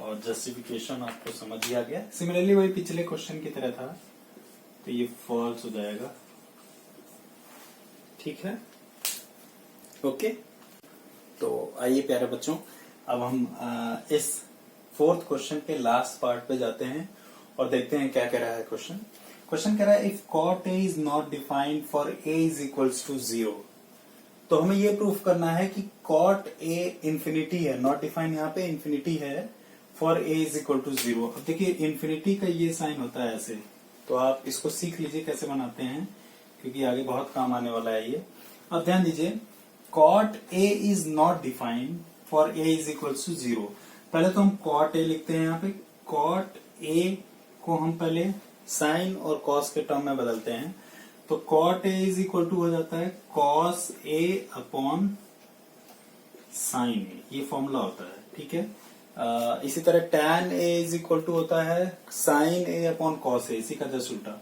और जस्टिफिकेशन आपको समझ ही आ गया। सिमिलरली वही पिछले क्वेश्चन की तरह था, तो ये फॉल्स हो जाएगा, ठीक है। ओके, तो आइए प्यारे बच्चों, अब हम इस फोर्थ क्वेश्चन के लास्ट पार्ट पे जाते हैं और देखते हैं क्या कह रहा है क्वेश्चन। क्वेश्चन कह रहा है if cot a is not defined for a is equals to 0। तो हमें ये प्रूफ करना है कि cot a इंफिनिटी है, नॉट डिफाइंड यहाँ पे इंफिनिटी है, for a is equal to 0। अब देखिए इंफिनिटी का ये साइन होता है ऐसे, तो आप इसको सीख लीजिए कैसे बनाते हैं, क्योंकि आगे बहुत काम आने वाला है ये। अब ध्यान दीजिए, cot a is not defined for a is equals to 0। पहले तो हम cot a लिखते हैं यहाँ पे। cot a को हम पहले sin और cos के टर्म में बदलते हैं, तो cot a is equal to हो जाता है cos a upon sin a, ये फॉर्मूला होता है, ठीक है। इसी तरह tan a is equal to होता है sin a upon cos a, इसी का जस्ट उल्टा।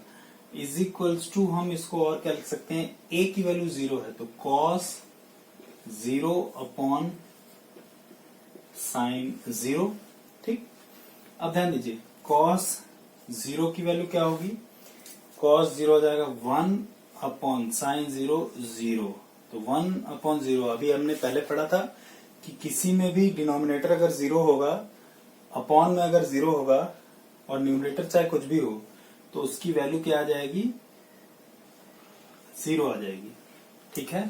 इज इक्वल्स टू हम इसको और क्या लिख सकते हैं, a की वैल्यू 0 है तो cos 0 अपॉन sin 0, ठीक। अब ध्यान दीजिए cos 0 की वैल्यू क्या होगी, cos 0 हो जाएगा 1 अपॉन sin 0 0, तो 1 अपॉन 0। अभी हमने पहले पढ़ा था कि किसी में भी डिनोमिनेटर अगर 0 होगा, अपॉन में अगर 0 होगा और न्यूमरेटर चाहे कुछ भी हो, तो उसकी वैल्यू क्या आ जाएगी, 0 आ जाएगी, ठीक है।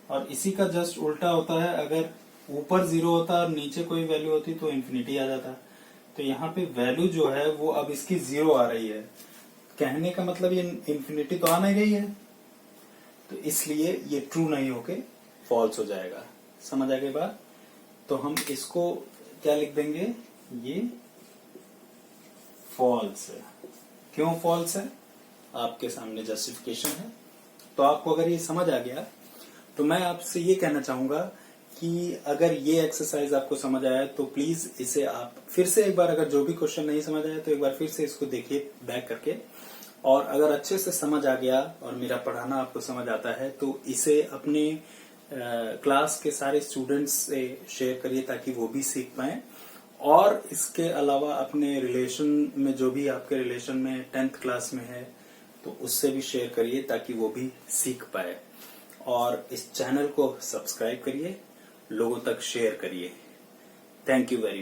और इसी का जस्ट उल्टा होता है, अगर ऊपर 0 होता और नीचे कोई वैल्यू होती तो इन्फिनिटी आ जाता। तो यहाँ पे वैल्यू जो है वो अब इसकी 0 आ रही है, कहने का मतलब ये इन्फिनिटी तो आ नहीं रही है, तो इसलिए ये ट्रू नहीं होके फॉल्स हो जाएगा। समझ आ गई बात। तो हम इसको क्या लिख देंगे, ये फॉल्स है। क्यों फॉल्स है, आपके सामने जस्टिफिकेशन है। तो आपको अगर ये समझ आ गया तो मैं आपसे ये कहना चाहूंगा कि अगर ये एक्सरसाइज आपको समझ आया तो प्लीज इसे आप फिर से एक बार, अगर जो भी क्वेश्चन नहीं समझ आया तो एक बार फिर से इसको देखिए बैक करके, और अगर अच्छे से समझ आ गया और मेरा पढ़ाना आपको समझ आता है तो इसे अपने क्लास के सारे स्टूडेंट्स से शेयर करिए ताकि वो भी सीख पाएं। और इसके अलावा अपने रिलेशन में, जो भी आपके रिलेशन में 10th क्लास में है, तो उससे भी शेयर करिए ताकि वो भी सीख पाए। और इस चैनल को सब्सक्राइब करिए, लोगों तक शेयर करिए। Thank you very much.